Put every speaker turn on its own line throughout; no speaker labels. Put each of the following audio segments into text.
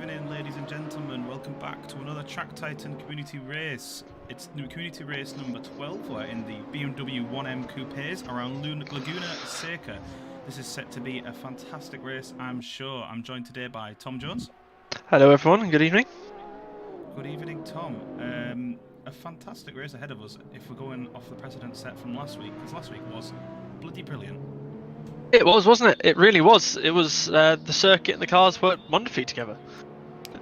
evening, ladies and gentlemen. Welcome back to another Track Titan community race. It's community race number 12. We're in the BMW 1M coupes around Laguna, Seca. This is set to be a fantastic race, I'm sure. I'm joined today by Tom Jones.
Hello everyone, good evening.
Good evening, Tom. A fantastic race ahead of us if we're going off the precedent set from last week, because last week was bloody brilliant.
It was, wasn't it? It really was. It was, the circuit and the cars worked wonderfully together.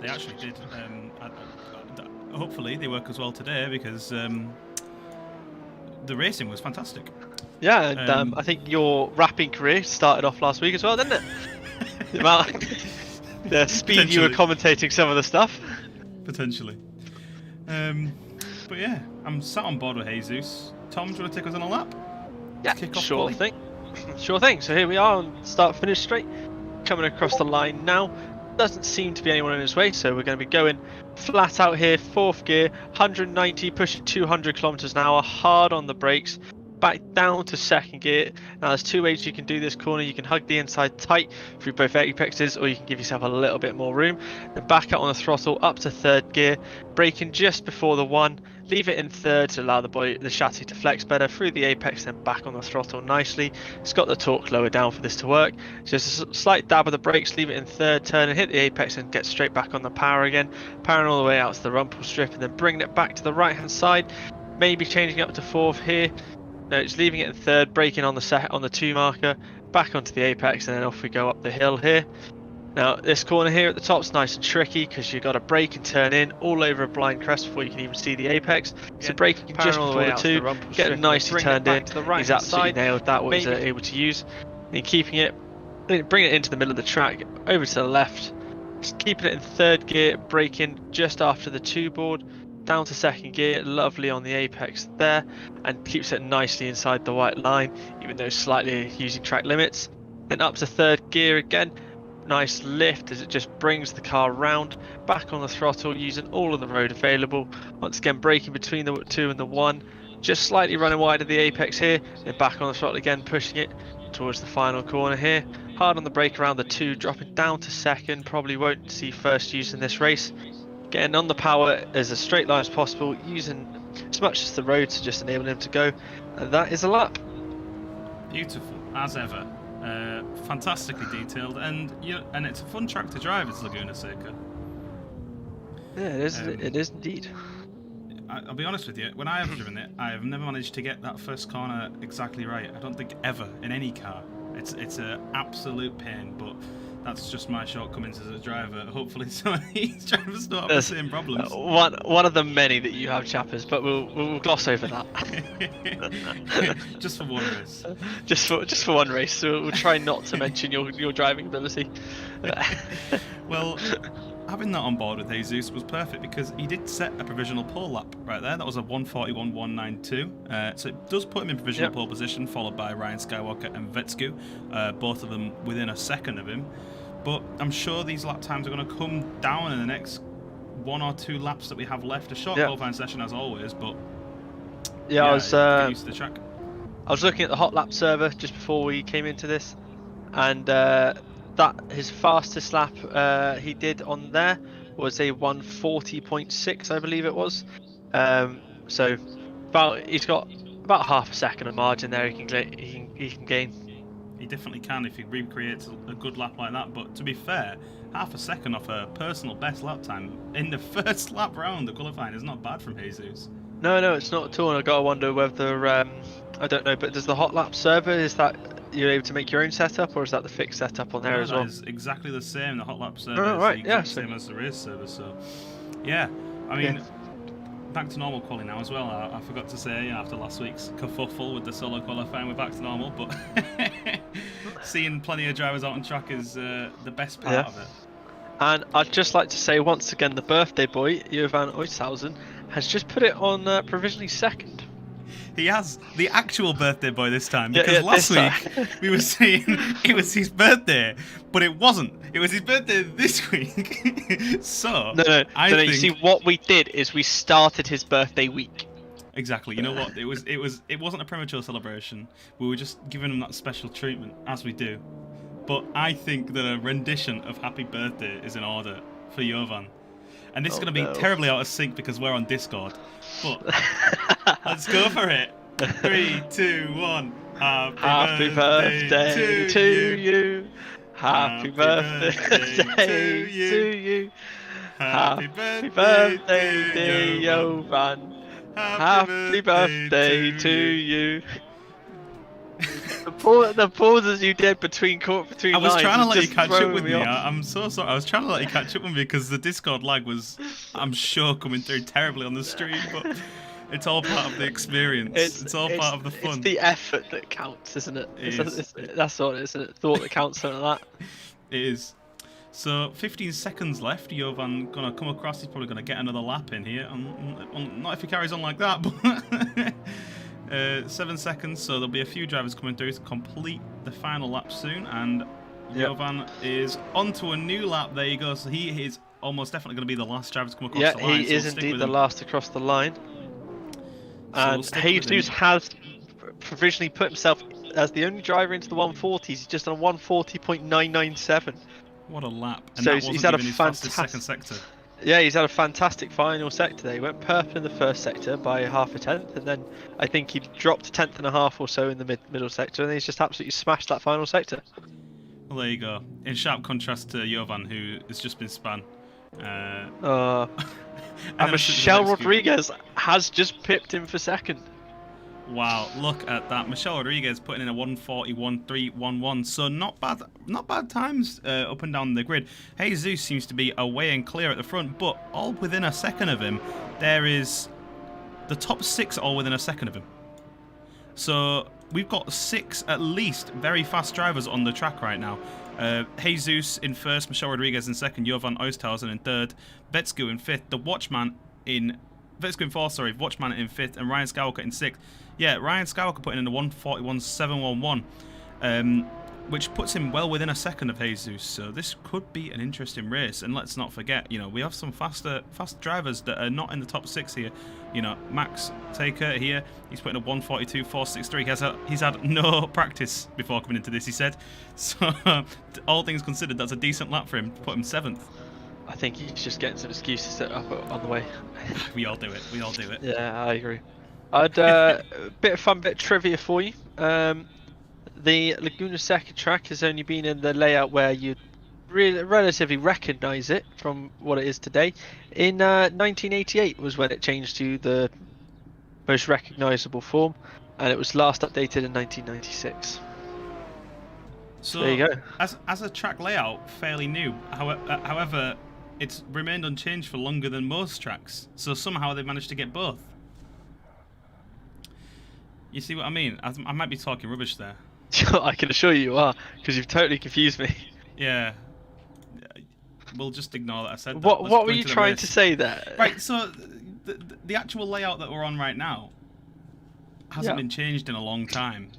They actually did. Hopefully they work as well today, because the racing was fantastic.
Yeah, and I think your rapping career started off last week as well, didn't it? The speed you were commentating some of the stuff.
Potentially. But yeah, I'm sat on board with Jesus. Tom, do you want to take us on a lap?
Yeah, sure thing. Sure thing. So here we are on start finish straight, coming across the line now. Doesn't seem to be anyone in his way, so we're going to be going flat out here, fourth gear, 190, pushing 200 kilometers an hour, hard on the brakes. Back down to second gear. Now there's two ways you can do this corner. You can hug the inside tight through both apexes, or you can give yourself a little bit more room. Then back out on the throttle up to third gear, braking just before the one. Leave it in third to allow the chassis to flex better through the apex, then back on the throttle nicely. It's got the torque lower down for this to work. Just a slight dab of the brakes, leave it in third turn and hit the apex and get straight back on the power again. Powering all the way out to the rumble strip and then bringing it back to the right hand side. Maybe changing up to fourth here. No, it's leaving it in third, braking on the 2 marker, back onto the apex, and then off we go up the hill here. Now this corner here at the top is nice and tricky because you've got to brake and turn in all over a blind crest before you can even see the apex. Yeah, so braking just before the 2, getting nicely turned in. He's absolutely nailed that, what he's able to use. And keeping it, bringing it into the middle of the track, over to the left, just keeping it in third gear, braking just after the 2 board. Down to second gear, lovely on the apex there, and keeps it nicely inside the white line, even though slightly using track limits. Then up to third gear again, nice lift as it just brings the car round, back on the throttle using all of the road available. Once again braking between the 2 and the 1, just slightly running wide of the apex here, then back on the throttle again, pushing it towards the final corner here. Hard on the brake around the 2, dropping down to second, probably won't see first use in this race. Getting on the power as a straight line as possible, using as much as the road to just enable him to go, and that is a lap.
Beautiful as ever, fantastically detailed, and it's a fun track to drive. It's Laguna Seca.
Yeah, it is. It is indeed.
I'll be honest with you. When I have driven it, I have never managed to get that first corner exactly right. I don't think ever in any car. It's an absolute pain, but that's just my shortcomings as a driver. Hopefully some of these drivers don't have the same problems.
One of the many that you have, chappers, but we'll gloss over that.
Just for one race.
Just for one race. So we'll try not to mention your driving ability.
Well, having that on board with Jesus was perfect because he did set a provisional pole lap right there. That was a 1:41.192. So it does put him in provisional pole position, followed by Ryan Skywalker and Vetsku, both of them within a second of him. But I'm sure these lap times are going to come down in the next 1 or 2 laps that we have left. A short qualifying session as always, but
I was
get used to the track.
I was looking at the hot lap server just before we came into this, and that his fastest lap he did on there was a 1:40.6, I believe it was. So he's got about half a second of margin there he can gain.
He definitely can if he recreates a good lap like that. But to be fair, half a second off a personal best lap time in the first lap round of qualifying is not bad from Jesus.
No, it's not at all. And I gotta wonder whether I don't know, but does the hot lap server, is that you're able to make your own setup, or is that the fixed setup on there as well?
It's exactly the same. The hot lap server is the same as the race server. So yeah, I mean. Yeah. Back to normal quality now as well. I forgot to say after last week's kerfuffle with the solo qualifying, we're back to normal. But seeing plenty of drivers out on track is the best part of it.
And I'd just like to say once again, the birthday boy, Jovan Oishausen, has just put it on provisionally second.
He has, the actual birthday boy this time, because last week we were saying it was his birthday, but it wasn't. It was his birthday this week. So
no. You see, what we did is we started his birthday week.
Exactly. You know what? It wasn't a premature celebration. We were just giving him that special treatment, as we do. But I think that a rendition of Happy Birthday is in order for Jovan. And this is going to be
no.
terribly out of sync because we're on Discord. But let's go for it. 3, 2, 1.
Happy birthday to you. Happy birthday to you. Happy birthday, dear Jovan. Happy birthday to you. The pauses you did between lines.
I was trying to let you catch up with me.
off.
I'm so sorry. I was trying to let you catch up with me because the Discord lag was, I'm sure, coming through terribly on the stream. But it's all part of the experience. It's all part of the fun.
It's the effort that counts, isn't it? That's all it is, isn't it? Thought that counts, something like that.
It is. So 15 seconds left. Jovan gonna come across. He's probably gonna get another lap in here. Not if he carries on like that, but 7 seconds. So there'll be a few drivers coming through to complete the final lap soon, and Jovan is onto a new lap. There you go. So he is almost definitely going to be the last driver to come across the line.
Yeah, he is indeed the last across the line. And Jesus has provisionally put himself as the only driver into the 140s. He's just on 140.997.
What a lap. And
so
that
he's had a
even his
fantastic
second sector.
Yeah, he's had a fantastic final sector there. He went perfect in the first sector by half a tenth, and then I think he dropped a tenth and a half or so in the middle sector, and then he's just absolutely smashed that final sector.
Well, there you go. In sharp contrast to Jovan, who has just been spun.
And Michelle Rodriguez has just pipped him for second.
Wow, look at that. Michelle Rodriguez putting in a 141.311. So not bad times up and down the grid. Jesus seems to be away and clear at the front, but all within a second of him. There is the top 6 all within a second of him. So we've got 6 at least very fast drivers on the track right now. Jesus in first, Michelle Rodriguez in second, Jovan Oesthausen in third, Vetsku in fifth, the Watchman in fourth, Watchman in fifth, and Ryan Skywalker in sixth. Yeah, Ryan Skywalker putting in a 141.711, which puts him well within a second of Jesus. So this could be an interesting race. And let's not forget, we have some fast drivers that are not in the top 6 here. Max Seca here, he's putting a 142.463. He's had no practice before coming into this, he said. So all things considered, that's a decent lap for him to put him 7th.
I think he's just getting some excuses set up on the way.
We all do it.
Yeah, I agree. I'd a bit of fun bit of trivia for you. The Laguna Seca track has only been in the layout where you'd relatively recognise it from what it is today. In 1988 was when it changed to the most recognisable form, and it was last updated in 1996.
So
there you go.
As a track layout, fairly new. However, it's remained unchanged for longer than most tracks. So somehow they managed to get both. You see what I mean? I might be talking rubbish there.
I can assure you are, because you've totally confused me.
Yeah. We'll just ignore that I said that.
What were you trying to say there?
Right, so the actual layout that we're on right now hasn't been changed in a long time.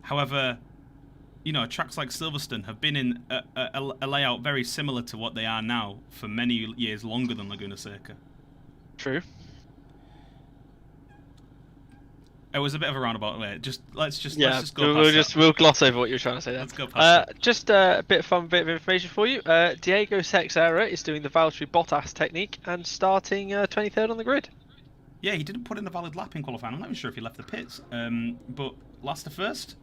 However, tracks like Silverstone have been in a layout very similar to what they are now for many years longer than Laguna Seca.
True.
It was a bit of a roundabout way. Let's just go
we'll
past that.
We'll gloss over what you're trying to say there.
Let's go past that.
Just a bit of information for you. Diego Sexera is doing the Valtteri Bottas technique and starting 23rd on the grid.
Yeah, he didn't put in a valid lap in qualifying. I'm not even sure if he left the pits. But last to first.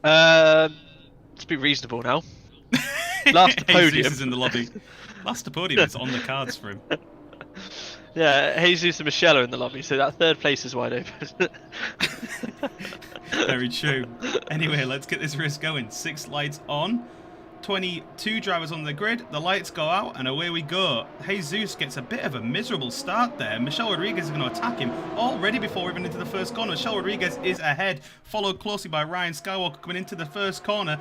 Let's be reasonable now. Last to podium.
Jesus is in the lobby. Last to podium is on the cards for him.
Yeah, Jesus and Michelle are in the lobby, so that third place is wide open.
Very true. Anyway, let's get this race going. 6 lights on. 22 drivers on the grid. The lights go out, and away we go. Jesus gets a bit of a miserable start there. Michelle Rodriguez is going to attack him already before we're even into the first corner. Michelle Rodriguez is ahead, followed closely by Ryan Skywalker coming into the first corner.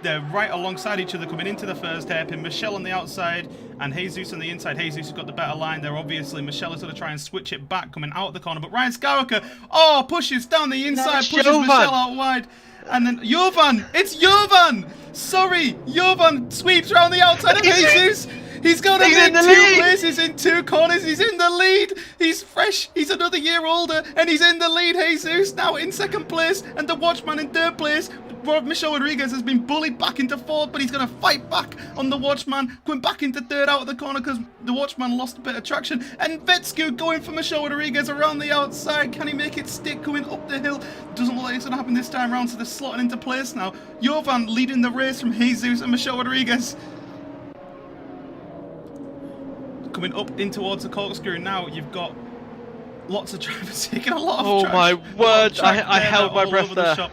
They're right alongside each other coming into the first hairpin. Michelle on the outside and Jesus on the inside. Jesus has got the better line there, obviously. Michelle is going to try and switch it back coming out of the corner, but Ryan Skywalker, pushes down the inside, pushes Michelle out wide. And then Jovan! It's Jovan! Sorry! Jovan sweeps around the outside of Jesus! He's going to
He's
make
in the
two
lead.
places in 2 corners. He's in the lead. He's fresh. He's another year older, and he's in the lead. Jesus now in 2nd place, and the Watchman in 3rd place. Michel Rodriguez has been bullied back into 4th, but he's going to fight back on the Watchman, going back into 3rd out of the corner because the Watchman lost a bit of traction. And Vetsku going for Michel Rodriguez around the outside. Can he make it stick going up the hill? Doesn't look like it's going to happen this time around, so they're slotting into place now. Jovan leading the race from Jesus and Michel Rodriguez. Coming up in towards the corkscrew now, you've got lots of drivers taking a lot of trash.
Oh my word, I held my breath there.
Shop.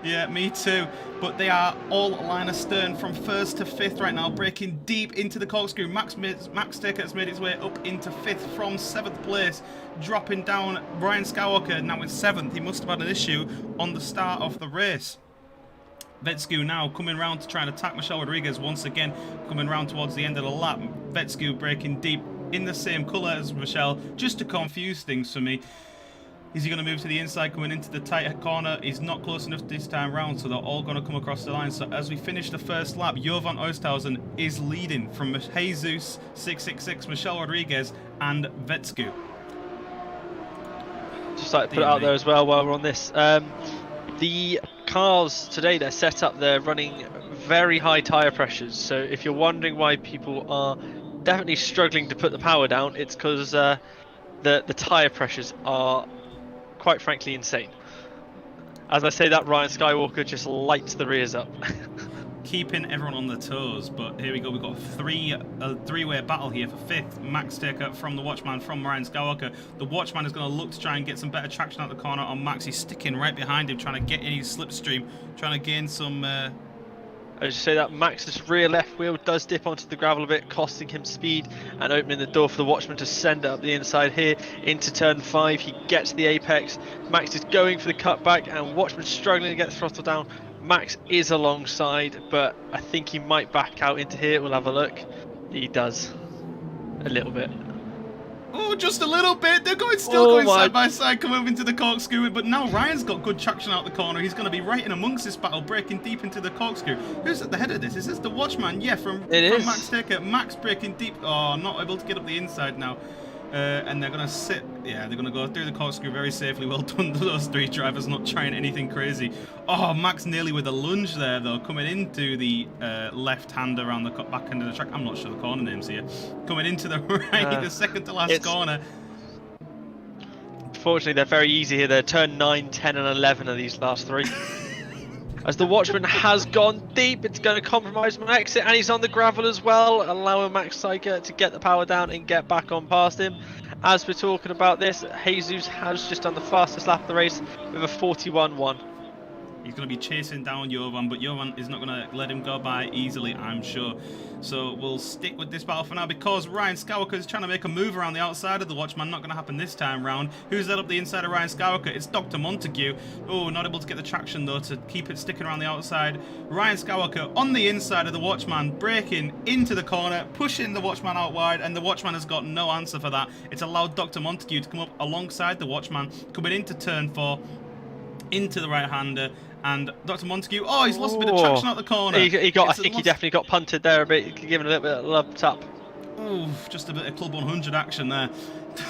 Yeah, me too. But they are all line astern from 1st to 5th right now, breaking deep into the corkscrew. Max Seca has made his way up into 5th from 7th place, dropping down. Ryan Skywalker now in 7th. He must have had an issue on the start of the race. Vetsku now coming round to try and attack Michel Rodriguez once again, coming round towards the end of the lap. Vetsku breaking deep in the same colour as Michel, just to confuse things for me. Is he going to move to the inside, coming into the tight corner? He's not close enough this time round, so they're all going to come across the line. So as we finish the first lap, Jovan Oesthausen is leading from Jesus, 666, Michel Rodriguez, and Vetsku.
Just like to put it out there as well while we're on this. The cars today, they're set up, they're running very high tyre pressures. So if you're wondering why people are definitely struggling to put the power down, it's because the tyre pressures are quite frankly insane. As I say that, Ryan Skywalker just lights the rears up.
Keeping everyone on their toes, but here we go. We've got a three-way battle here for 5th. Max Seca from the Watchman, from Ryan Skywalker. The Watchman is going to look to try and get some better traction out the corner on Max. He's sticking right behind him, trying to get in his slipstream, trying to gain some...
I just say that Max's rear left wheel does dip onto the gravel a bit, costing him speed and opening the door for the Watchman to send it up the inside here into turn 5. He gets the apex. Max is going for the cutback, and Watchman struggling to get the throttle down. Max is alongside, but I think he might back out into here. We'll have a look. He does. A little bit.
Oh, just a little bit. They're still going side by side, coming up into the corkscrew. But now Ryan's got good traction out the corner. He's going to be right in amongst this battle, breaking deep into the corkscrew. Who's at the head of this? Is this the Watchman? Yeah, from Max Seca. Max breaking deep. Oh, not able to get up the inside now. And they're going to sit. Yeah, they're going to go through the corkscrew very safely. Well done to those 3 drivers, not trying anything crazy. Oh, Max nearly with a lunge there, though, coming into the left hand around the back end of the track. I'm not sure the corner names here. Coming into the right, the second to last corner.
Fortunately, they're very easy here. They're turn 9, 10, and 11 of these last 3. As the Watchman has gone deep, it's going to compromise him on exit, and he's on the gravel as well, allowing Max Seca to get the power down and get back on past him. As we're talking about this, Jesus has just done the fastest lap of the race with a 41.1.
He's going to be chasing down Jovan, but Jovan is not going to let him go by easily, I'm sure. So we'll stick with this battle for now, because Ryan Skywalker is trying to make a move around the outside of the Watchman. Not going to happen this time round. Who's led up the inside of Ryan Skywalker? It's Dr. Montague. Oh, not able to get the traction, though, to keep it sticking around the outside. Ryan Skywalker on the inside of the Watchman, breaking into the corner, pushing the Watchman out wide, and the Watchman has got no answer for that. It's allowed Dr. Montague to come up alongside the Watchman, coming into turn 4, into the right-hander. And Dr. Montague, oh, he's lost a bit of traction out the corner.
I think he definitely got punted there a bit, giving a little bit of love tap.
Oh, just a bit of Club 100 action there.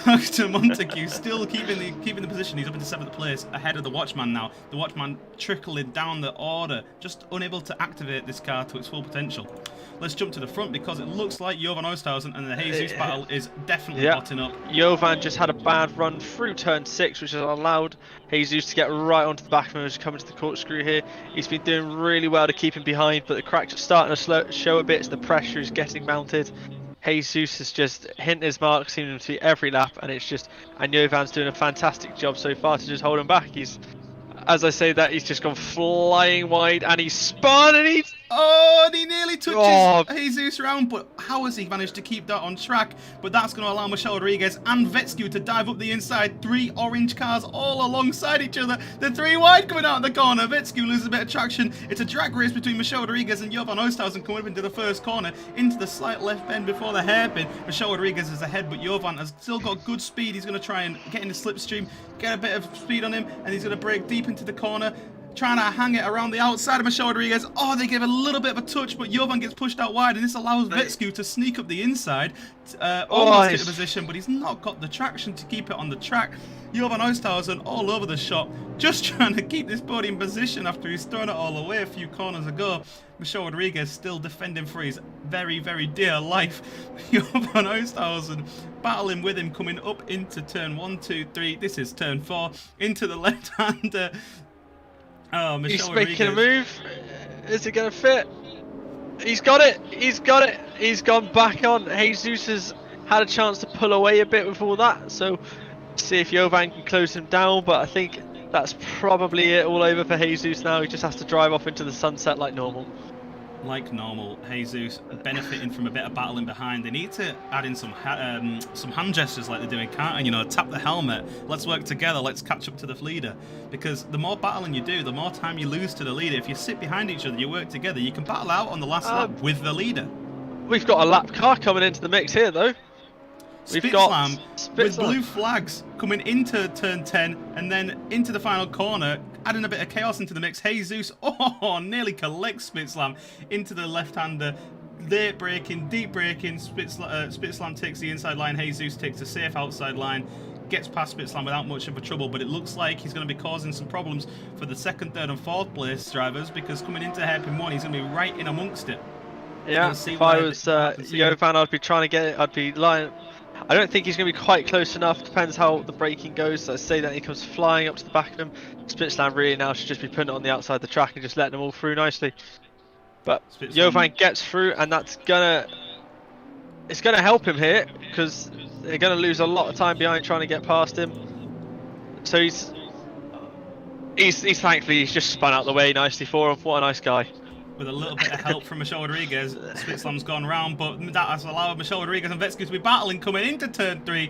Dr. Montague still keeping the position. He's up into 7th place, ahead of the Watchman now. The Watchman trickling down the order, just unable to activate this car to its full potential. Let's jump to the front, because it looks like Jovan Oesthausen and the Jesus battle is definitely botting up.
Jovan just had a bad run through turn 6, which has allowed Jesus to get right onto the back of him as he's coming to the corkscrew here. He's been doing really well to keep him behind, but the cracks are starting to show a bit, so the pressure is getting mounted. Jesus is just hitting his mark, seeming to be every lap, and Jovan's doing a fantastic job so far to just hold him back. As I say that, he's just gone flying wide, and he's spun, and he's...
Oh, and he nearly touches Jesus round, but how has he managed to keep that on track? But that's going to allow Michel Rodriguez and Vetsku to dive up the inside. 3 orange cars all alongside each other. The 3 wide coming out of the corner. Vetsku loses a bit of traction. It's a drag race between Michel Rodriguez and Jovan Oesthausen, coming up into the first corner, into the slight left bend before the hairpin. Michel Rodriguez is ahead, but Jovan has still got good speed. He's going to try and get in the slipstream, get a bit of speed on him, and he's going to break deep into the corner. trying to hang it around the outside of Michelle Rodriguez. Oh, they give a little bit of a touch, but Jovan gets pushed out wide, and this allows Vetsku to sneak up the inside, almost hit the position, but he's not got the traction to keep it on the track. Jovan Oosthuizen all over the shop, just trying to keep this body in position after he's thrown it all away a few corners ago. Michelle Rodriguez still defending for his very, very dear life. Jovan Oosthuizen battling with him, coming up into turn 1, 2, 3. This is turn 4, into the left-hander. Oh, Michelle Rodriguez.
He's making a move. Is it going to fit? He's got it. He's got it. He's gone back on. Jesus has had a chance to pull away a bit with all that. So, see if Jovan can close him down. But I think that's probably it all over for Jesus now. He just has to drive off into the sunset like normal.
Like normal, Jesus benefiting from a bit of battling behind. They need to add in some hand gestures like they do in karting. You know, tap the helmet. Let's work together. Let's catch up to the leader. Because the more battling you do, the more time you lose to the leader. If you sit behind each other, you work together. You can battle out on the last lap with the leader.
We've got a lap car coming into the mix here, though. We've got
with blue flags coming into turn 10 and then into the final corner, adding a bit of chaos into the mix. Jesus, nearly collects Spitslam into the left-hander. Late braking, deep braking. Spitslam takes the inside line. Jesus takes the safe outside line. Gets past Spitslam without much of a trouble, but it looks like he's going to be causing some problems for the second, third, and fourth place drivers, because coming into hairpin 1, he's going to be right in amongst it.
Yeah, if I was Jovan, I'd be trying to get it. I'd be lying. I don't think he's going to be quite close enough. Depends how the braking goes. So I say that he comes flying up to the back of him. Spitslam really now should just be putting it on the outside of the track and just letting them all through nicely. But Jovan gets through, and it's gonna help him here, because they're gonna lose a lot of time behind trying to get past him. So he's thankfully he's just spun out the way nicely for him. What a nice guy.
With a little bit of help from Michelle Rodriguez, Spitslam's gone round, but that has allowed Michelle Rodriguez and Vetsku to be battling coming into turn 3.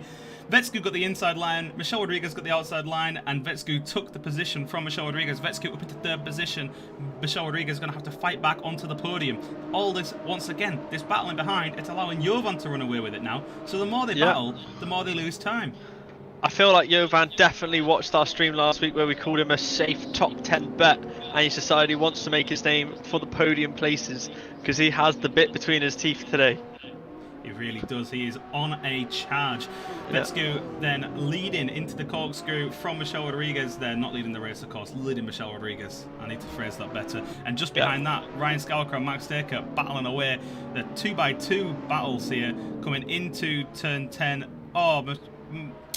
Vetsku got the inside line, Michelle Rodriguez got the outside line, and Vetsku took the position from Michelle Rodriguez. Vetsku up into third position. Michelle Rodriguez is going to have to fight back onto the podium. All this, once again, this battling behind, it's allowing Jovan to run away with it now. So the more they battle, the more they lose time.
I feel like Jovan definitely watched our stream last week where we called him a safe top 10 bet, and he's decided he wants to make his name for the podium places, because he has the bit between his teeth today.
He really does. He is on a charge. Vetsku then leading into the corkscrew from Michelle Rodriguez. They're not leading the race, of course, leading Michelle Rodriguez. I need to phrase that better. And just behind that, Ryan Skywalker and Max Seca battling away. The 2x2 battles here coming into turn 10. Oh, but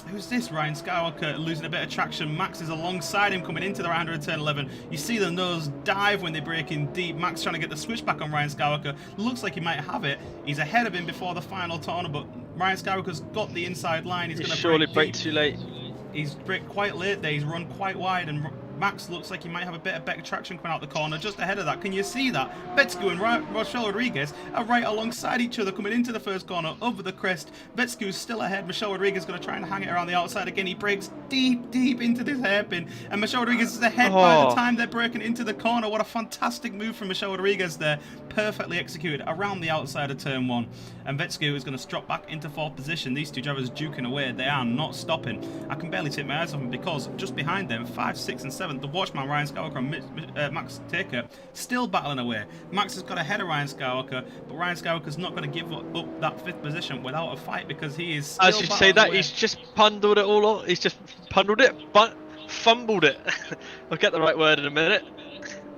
who's this? Ryan Skywalker losing a bit of traction. Max is alongside him coming into the round of turn 11. You see the nose dive when they break in deep. Max trying to get the switch back on Ryan Skywalker. Looks like he might have it. He's ahead of him before the final corner, but Ryan Skywalker's got the inside line. He's going to
surely break too late.
He's braked quite late there. He's run quite wide, and Max looks like he might have a bit of better traction coming out the corner just ahead of that. Can you see that? Vetsku and Michelle Rodriguez are right alongside each other coming into the first corner over the crest. Vetsku's still ahead. Michelle Rodriguez is going to try and hang it around the outside again. He breaks deep into this hairpin, and Michelle Rodriguez is ahead by the time they're breaking into the corner. What a fantastic move from Michelle Rodriguez there. Perfectly executed around the outside of turn 1. And Vetsku is going to drop back into 4th position. These two drivers duking away. They are not stopping. I can barely take my eyes off them, because just behind them, 5, 6, and 7, the Watchman, Ryan Skywalker, and Max Seca still battling away. Max has got ahead of Ryan Skywalker, but Ryan Skywalker's not going to give up that 5th position without a fight, because he is still
as you say that away. He's just pundled it all on. He's just pundled it, but fumbled it. I'll get the right word in a minute.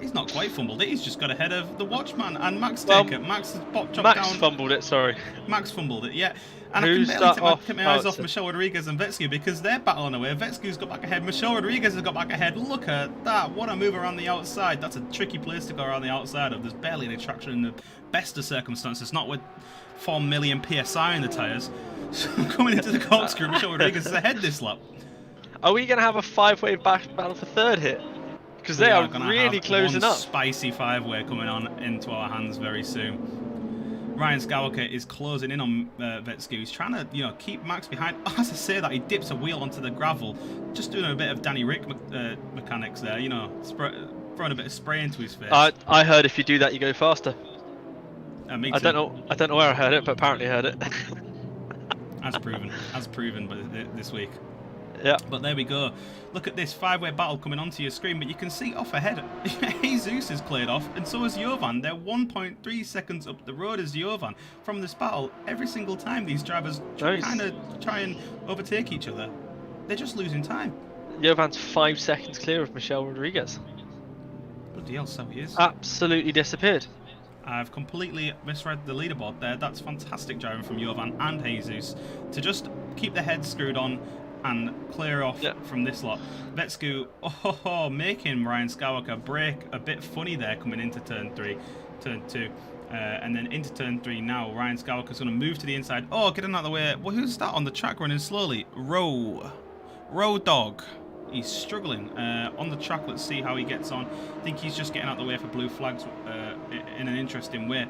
He's not quite fumbled it. He's just got ahead of the Watchman and Max Seca. Max has chopped down.
Max fumbled it. Sorry.
Max fumbled it. Yeah. And I can barely take my eyes off Michelle Rodriguez and Vetsku, because they're battling away. Vetsku's got back ahead. Michelle Rodriguez has got back ahead. Look at that. What a move around the outside. That's a tricky place to go around the outside of. There's barely any traction in the best of circumstances. Not with 4 million PSI in the tyres. So coming into the corkscrew, Michelle Rodriguez is ahead this lap.
Are we going to have a 5-way battle for third here? Because they are really closing up.
Spicy 5-way coming on into our hands very soon. Ryan Skywalker is closing in on Vetsku. He's trying to, keep Max behind. As I say that, he dips a wheel onto the gravel, just doing a bit of Danny Rick mechanics there. Throwing a bit of spray into his face.
I heard if you do that, you go faster.
Me too.
I don't know where I heard it, but apparently I heard it.
As proven, but this week.
Yeah.
But there we go. Look at this five-way battle coming onto your screen, but you can see off ahead, Jesus is cleared off, and so is Jovan. They're 1.3 seconds up the road as Jovan. From this battle, every single time these drivers kind of try and overtake each other, they're just losing time.
Jovan's 5 seconds clear of Michelle Rodriguez.
Bloody hell, so he is.
Absolutely disappeared.
I've completely misread the leaderboard there. That's fantastic driving from Jovan and Jesus to just keep their heads screwed on and clear off from this lot. Vetsku, making Ryan Skywalker brake a bit funny there coming into turn 2. And then into turn 3 now. Ryan Skywalker's going to move to the inside. Oh, getting out of the way. Well, who's that on the track running slowly? Row Dog. He's struggling on the track. Let's see how he gets on. I think he's just getting out of the way for blue flags in an interesting way.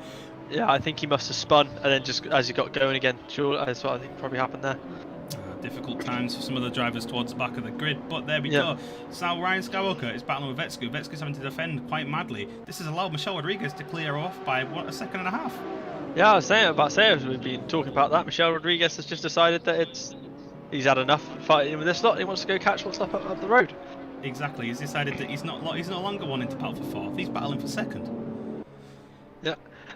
Yeah, I think he must have spun and then just as he got going again. Sure, that's what I think probably happened there.
Difficult times for some of the drivers towards the back of the grid, but there we go. So now Ryan Skywalker is battling with Vetsku. Vetsku's having to defend quite madly. This has allowed Michelle Rodriguez to clear off by a second and a half.
Yeah, I was about to say, as we've been talking about that, Michelle Rodriguez has just decided that he's had enough fighting with this lot. He wants to go catch what's up the road.
Exactly. He's decided that he's no longer wanting to battle for fourth. He's battling for second.
Yeah.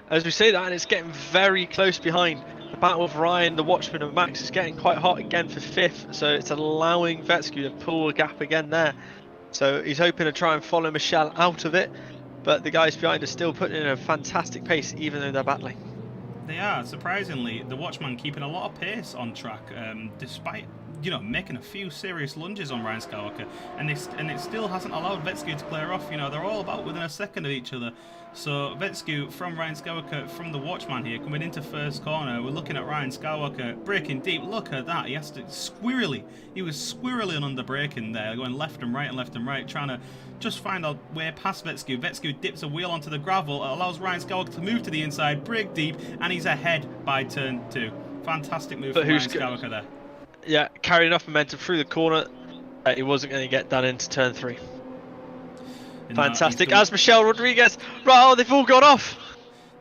As we say that, and it's getting very close behind. The battle of Ryan, the Watchman, and Max is getting quite hot again for fifth, so it's allowing Vetsku to pull a gap again there. So he's hoping to try and follow Michelle out of it, but the guys behind are still putting in a fantastic pace, even though they're battling.
They are, surprisingly. The Watchman keeping a lot of pace on track, despite making a few serious lunges on Ryan Skywalker, and it still hasn't allowed Vetsku to clear off. They're all about within a second of each other. So Vetsku from Ryan Skywalker from the Watchman here coming into first corner. We're looking at Ryan Skywalker braking deep. Look at that. He has to He was squirrely and under braking there, going left and right, trying to just find a way past Vetsku. Vetsku dips a wheel onto the gravel. It allows Ryan Skywalker to move to the inside, brake deep, and he's ahead by turn 2. Fantastic move from Ryan Skywalker there.
Yeah, carried enough momentum through the corner. He wasn't going to get done into turn 3. Fantastic. As Michelle Rodriguez. Right, oh, they've all gone off.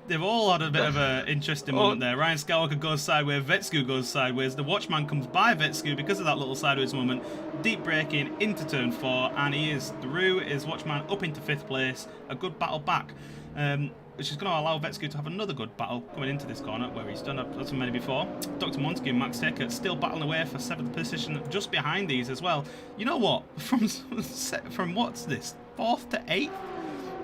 They've all had a bit of an interesting moment there. Ryan Skywalker goes sideways, Vetsku goes sideways. The Watchman comes by Vetsku because of that little sideways moment. Deep braking into turn 4, and he is through his Watchman up into 5th place. A good battle back, which is going to allow Vetsku to have another good battle coming into this corner where he's done as many before. Dr. Montague and Max Seca still battling away for 7th position just behind these as well. You know what? From what's this? 4th to 8th?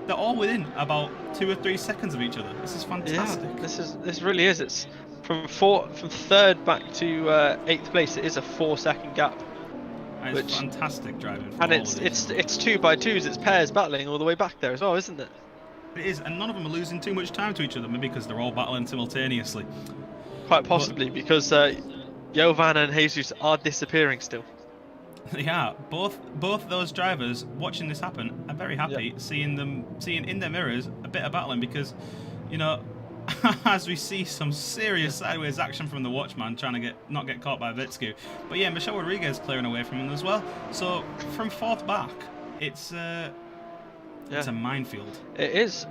They're all within about 2 or 3 seconds of each other. This is fantastic.
Yeah, this really is. It's from 3rd back to 8th place. It is a 4-second gap.
It's fantastic driving.
And it's 2x2s. It's pairs battling all the way back there as well, isn't it?
It is, and none of them are losing too much time to each other, maybe because they're all battling simultaneously.
Quite possibly, because Jovan and Jesus are disappearing still.
Yeah, both those drivers watching this happen are very happy seeing in their mirrors a bit of battling, because as we see some serious sideways action from the Watchman trying to not get caught by Vetsku. But yeah, Michelle Rodriguez clearing away from him as well. So from 4th back, it's a minefield.
It is.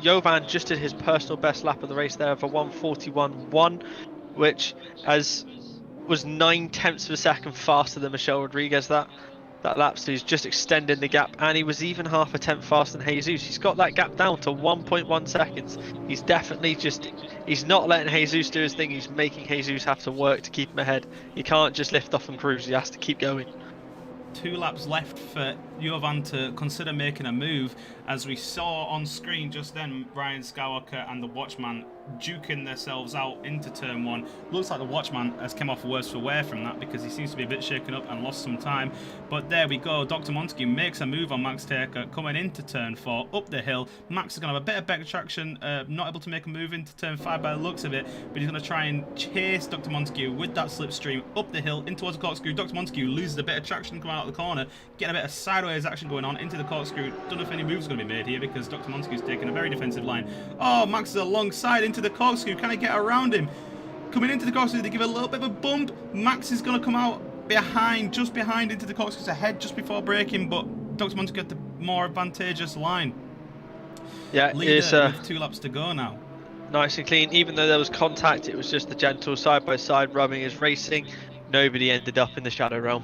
Jovan just did his personal best lap of the race there of a 1:41.1, which was 9/10 of a second faster than Michelle Rodriguez that lap, so he's just extending the gap, and he was even half a tenth faster than Jesus. He's got that gap down to 1.1 seconds. He's definitely he's not letting Jesus do his thing. He's making Jesus have to work to keep him ahead. He can't just lift off and cruise. He has to keep going.
2 laps left for Jovan to consider making a move. As we saw on screen just then, Ryan Skywalker and the Watchman duking themselves out into turn 1. Looks like the Watchman has come off worse for wear from that, because he seems to be a bit shaken up and lost some time. But there we go. Dr. Montague makes a move on Max Seca coming into turn 4 up the hill. Max is going to have a bit of back traction, not able to make a move into turn 5 by the looks of it, but he's going to try and chase Dr. Montague with that slipstream up the hill in towards the corkscrew. Dr. Montague loses a bit of traction coming out of the corner, getting a bit of sideways action going on into the corkscrew. Don't know if any moves are going to be made here, because Dr. Montague's taking a very defensive line. Oh, Max is alongside into the corkscrew. Can I get around him? Coming into the corkscrew, they give a little bit of a bump. Max is going to come out just behind into the corkscrew's ahead just before braking, but Dr. Montague got the more advantageous line.
Yeah,
Leader with 2 laps to go now.
Nice and clean. Even though there was contact, it was just the gentle side-by-side rubbing as racing. Nobody ended up in the shadow realm.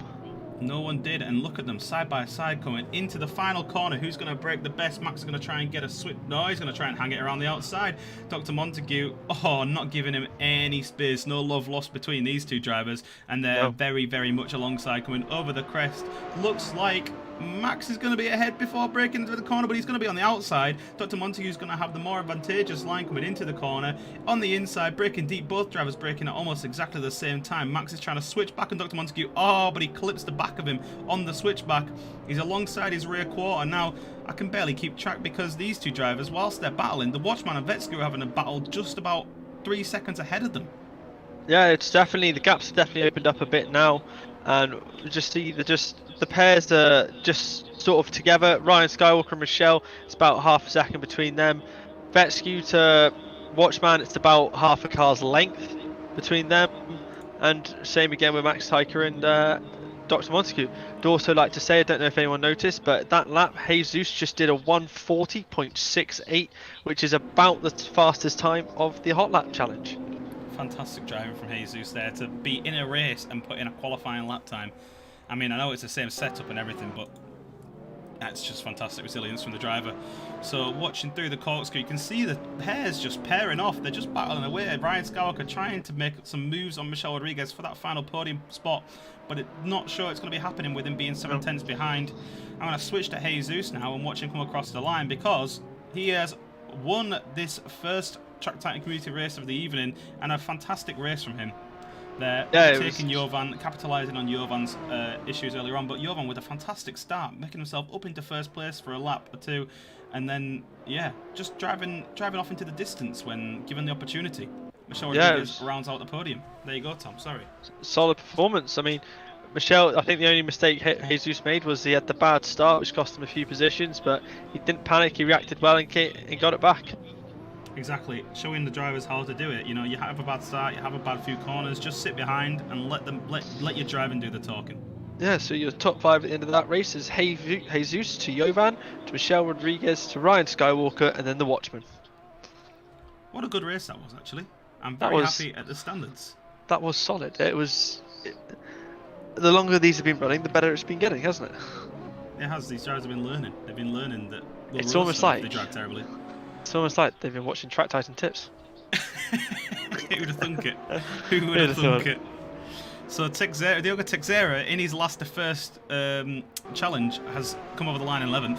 No one did, and look at them side by side coming into the final corner. Who's going to break the best? Max is going to try and get a switch. No, he's going to try and hang it around the outside. Dr. Montague, not giving him any space. No love lost between these two drivers, and they're very, very much alongside, coming over the crest. Looks like Max is going to be ahead before breaking into the corner, but he's going to be on the outside. Dr. Montague is going to have the more advantageous line coming into the corner. On the inside, braking deep, both drivers braking at almost exactly the same time. Max is trying to switch back on Dr. Montague. But he clips the back of him on the switchback. He's alongside his rear quarter. Now, I can barely keep track because these two drivers, whilst they're battling, the Watchman and Vetsky are having a battle just about 3 seconds ahead of them.
Yeah, it's definitely, the gaps have definitely opened up a bit now, and just see the pairs are just sort of together. Ryan Skywalker and Michelle, it's about half a second between them. Vetsky to Watchman, it's about half a car's length between them, and same again with Max Tyker and Dr. Montague. I'd also like to say, I don't know if anyone noticed, but that lap Jesus just did a 1:40.68, which is about the fastest time of the hot lap challenge.
Fantastic driving from Jesus there to be in a race and put in a qualifying lap time. I mean, I know it's the same setup and everything, but that's just fantastic resilience from the driver. So watching through the corkscrew, you can see the pairs just pairing off. They're just battling away. Ryan Skywalker trying to make some moves on Michelle Rodriguez for that final podium spot, but not sure it's going to be happening with him being 7/10 behind. I'm going to switch to Jesus now and watch him come across the line because he has won this first Track Titan Community race of the evening, and a fantastic race from him. They're taking Jovan, capitalising on Jovan's issues earlier on, but Jovan with a fantastic start, making himself up into first place for a lap or two, and then, just driving off into the distance when given the opportunity. Michelle Rodriguez rounds out the podium. There you go, Tom, sorry.
Solid performance. I mean, Michelle, I think the only mistake Jesus made was he had the bad start, which cost him a few positions, but he didn't panic, he reacted well and got it back.
Exactly, showing the drivers how to do it. You know, you have a bad start, you have a bad few corners, just sit behind and let your driving do the talking.
Yeah, so your top 5 at the end of that race is Jesus to Jovan, to Michelle Rodriguez, to Ryan Skywalker, and then the Watchman.
What a good race that was, actually. I'm very happy at the standards.
That was solid. The longer these have been running, the better it's been getting, hasn't it?
It has. These drivers have been learning. They've been learning that
it's almost like
they drag terribly.
It's almost like they've been watching Track Titan tips.
Who would have thunk it? Who would have thunk it? So Diogo Teixeira, in his last to first challenge, has come over the line in 11th.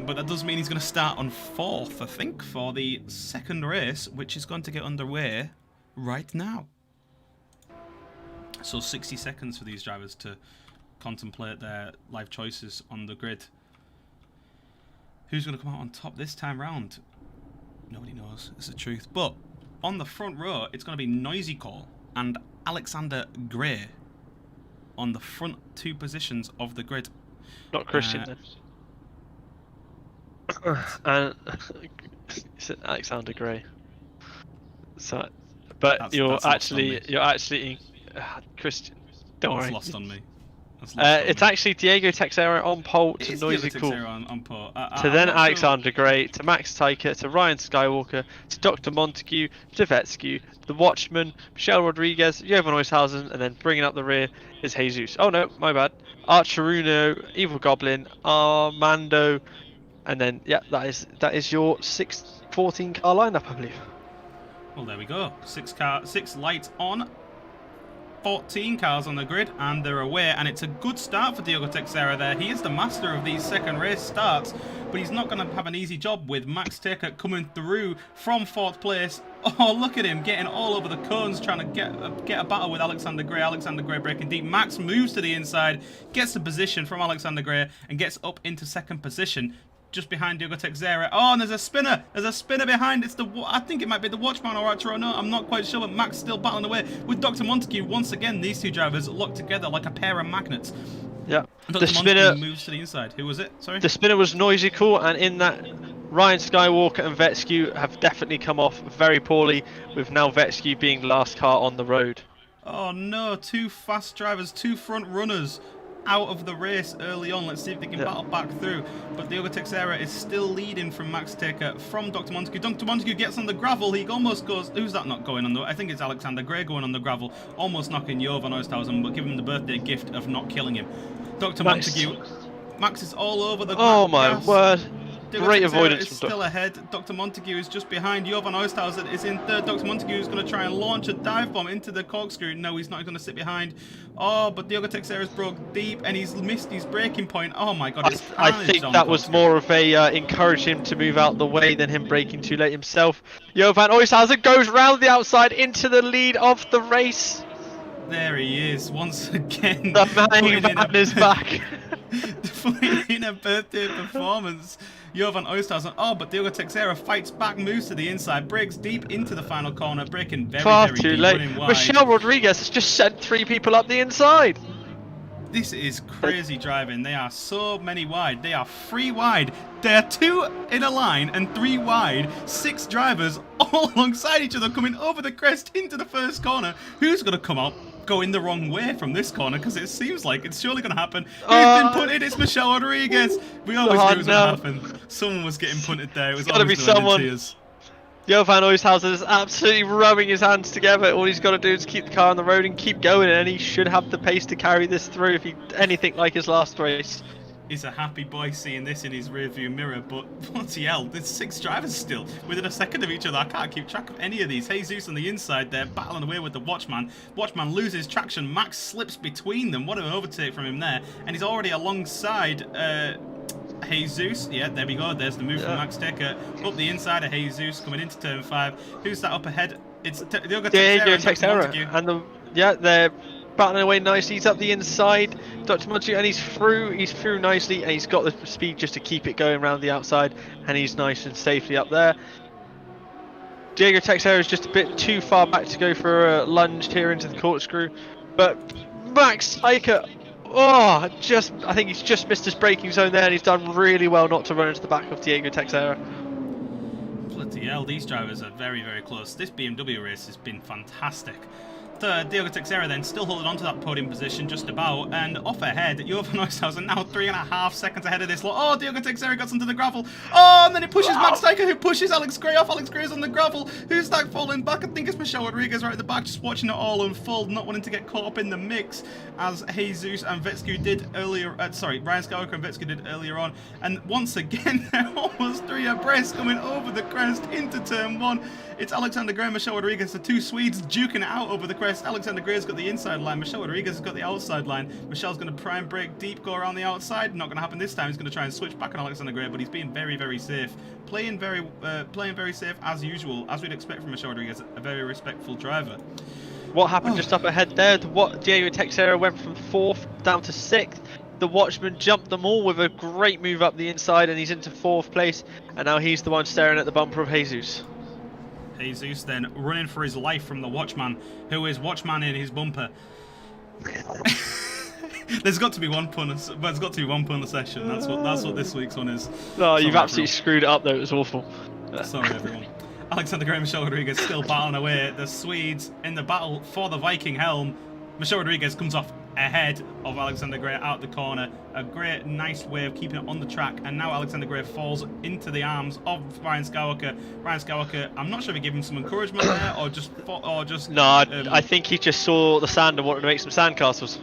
But that does mean he's going to start on 4th, I think, for the second race, which is going to get underway right now. So 60 seconds for these drivers to contemplate their life choices on the grid. Who's going to come out on top this time round? Nobody knows, it's the truth. But on the front row, it's going to be Noisy Cole and Alexander Gray on the front 2 positions of the grid.
Not Christian then. And it's Alexander Gray. So, but you're actually Christian. Don't worry.
That's lost on me.
It's actually Diego Teixeira on pole to Noisy Cool. To then Alexander Gray, to Max Tyker, to Ryan Skywalker, to Dr. Montague, to Vetsky, the Watchman, Michelle Rodriguez, Jovan Oishausen, and then bringing up the rear is Jesus. Oh no, my bad. Archeruno, Evil Goblin, Armando, and then that is your 14 car lineup, I believe.
Well, there we go. 6 lights on. 14 cars on the grid, and they're away, and it's a good start for Diogo Teixeira there. He is the master of these second race starts, but he's not going to have an easy job with Max Taker coming through from 4th place. Oh, look at him getting all over the cones, trying to get a battle with Alexander Gray. Alexander Gray breaking deep. Max moves to the inside, gets the position from Alexander Gray, and gets up into 2nd position. Just behind Diogo Teixeira. Oh, and there's a spinner. There's a spinner behind. I think it might be the Watchman or Arturo. I'm not quite sure, but Max still battling away with Dr. Montague. Once again, these two drivers lock together like a pair of magnets.
Yeah.
Dr. Montague moves to the inside. Who was it? Sorry.
The spinner was Noisy Cool, and in that, Ryan Skywalker and Vetsky have definitely come off very poorly, with now Vetsky being last car on the road.
Oh no, 2 fast drivers, 2 front runners. out of the race early on. Let's see if they can battle back through. But Diogo Teixeira is still leading from Max Seca from Dr. Montague. Dr. Montague gets on the gravel. He almost goes... Who's that not going on the... I think it's Alexander Gray going on the gravel. Almost knocking Jovan Oosthuizen, but giving him the birthday gift of not killing him. Dr. Montague... Max is all over the...
Oh my word. Great avoidance
is still ahead. Dr. Montague is just behind. Jovan Oosthuizen is in third. Dr. Montague is going to try and launch a dive bomb into the corkscrew. No, he's not going to sit behind. Oh, but Diogo Teixeira's broke deep and he's missed his braking point. Oh my god,
I think that was more of a encourage him to move out the way than him braking too late himself. Jovan Oosthuizen goes round the outside into the lead of the race.
There he is once again.
The man is back.
Putting in a birthday performance. Jovan Oosthuizen. Oh, but Diogo Teixeira fights back, moves to the inside, breaks deep into the final corner, breaking very,
far
very
too
deep,
late.
running wide.
Michelle Rodriguez has just sent 3 people up the inside.
This is crazy driving. They are so many wide. They are 3 wide. They are 2 in a line and 3 wide. 6 drivers all alongside each other coming over the crest into the first corner. Who's going to come up going the wrong way from this corner? Because it seems like it's surely going to happen. Who's been punted? It's Michelle Rodriguez. We always knew it was going to happen. Someone was getting punted there. It was
got to be someone.
Tears.
Jovan Oosthuizen is absolutely rubbing his hands together. All he's got to do is keep the car on the road and keep going, and he should have the pace to carry this through if he anything like his last race.
He's a happy boy seeing this in his rearview mirror, but bloody hell, there's 6 drivers still within a second of each other. I can't keep track of any of these. Jesus on the inside there, battling away with the Watchman. Watchman loses traction. Max slips between them. What an overtake from him there. And he's already alongside Jesus. Yeah, there we go. There's the move from Max Seca. Up the inside of Jesus, coming into turn 5. Who's that up ahead? It's Diogo Teixeira.
And they're battling away nicely. He's up the inside, Dr. Montague, and he's through nicely, and he's got the speed just to keep it going around the outside, and he's nice and safely up there. Diogo Teixeira is just a bit too far back to go for a lunge here into the corkscrew, but Max Seca, I think he's just missed his braking zone there, and he's done really well not to run into the back of Diogo Teixeira.
Bloody hell, these drivers are very, very close. This BMW race has been fantastic. Diogo Teixeira then still holding on to that podium position just about, and off ahead Jovan Oosthuizen now 3.5 seconds ahead of this lot. Oh, Diogo Teixeira got onto the gravel. Oh, and then it pushes Max Seca, who pushes Alex Gray off. Alex Gray's on the gravel. Who's that falling back? I think it's Michelle Rodriguez right at the back, just watching it all unfold, not wanting to get caught up in the mix, as Jesus and Vetsky did earlier. Ryan Skywalker and Vetsky did earlier on. And once again, they're almost 3 abreast coming over the crest into turn 1. It's Alexander Gray and Michelle Rodriguez, the 2 Swedes duking it out over the crest. Alexander Gray's got the inside line. Michelle Rodriguez has got the outside line. Michelle's going to prime brake deep, go around the outside. Not going to happen this time. He's going to try and switch back on Alexander Gray, but he's being very, very safe. Playing very safe as usual, as we'd expect from Michelle Rodriguez, a very respectful driver.
What happened just up ahead there? Diogo Teixeira went from 4th down to 6th. The Watchman jumped them all with a great move up the inside, and he's into 4th place. And now he's the one staring at the bumper of Jesus.
Jesus then running for his life from the Watchman, who is Watchman in his bumper. There's got to be one pun, but there's got to be one pun a session. That's what this week's one is.
No, you've absolutely screwed it up though. It was awful.
Sorry, everyone. Alexander Gray and Michelle Rodriguez still battling away. The Swedes in the battle for the Viking helm. Michelle Rodriguez comes off ahead of Alexander Gray out the corner. A great, nice way of keeping it on the track. And now Alexander Gray falls into the arms of Ryan Skywalker. Ryan Skywalker, I'm not sure if he gave him some encouragement there or just.
No, I think he just saw the sand and wanted to make some sandcastles.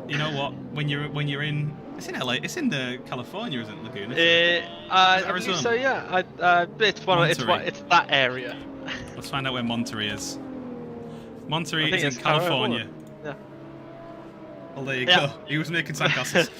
You know what? When you're in, it's in LA. It's in the California, isn't it, Laguna?
I believe so, yeah. It's that area.
Let's find out where Monterey is. Monterey is in California.
Yeah.
Well, there you go. He was making sandcastles.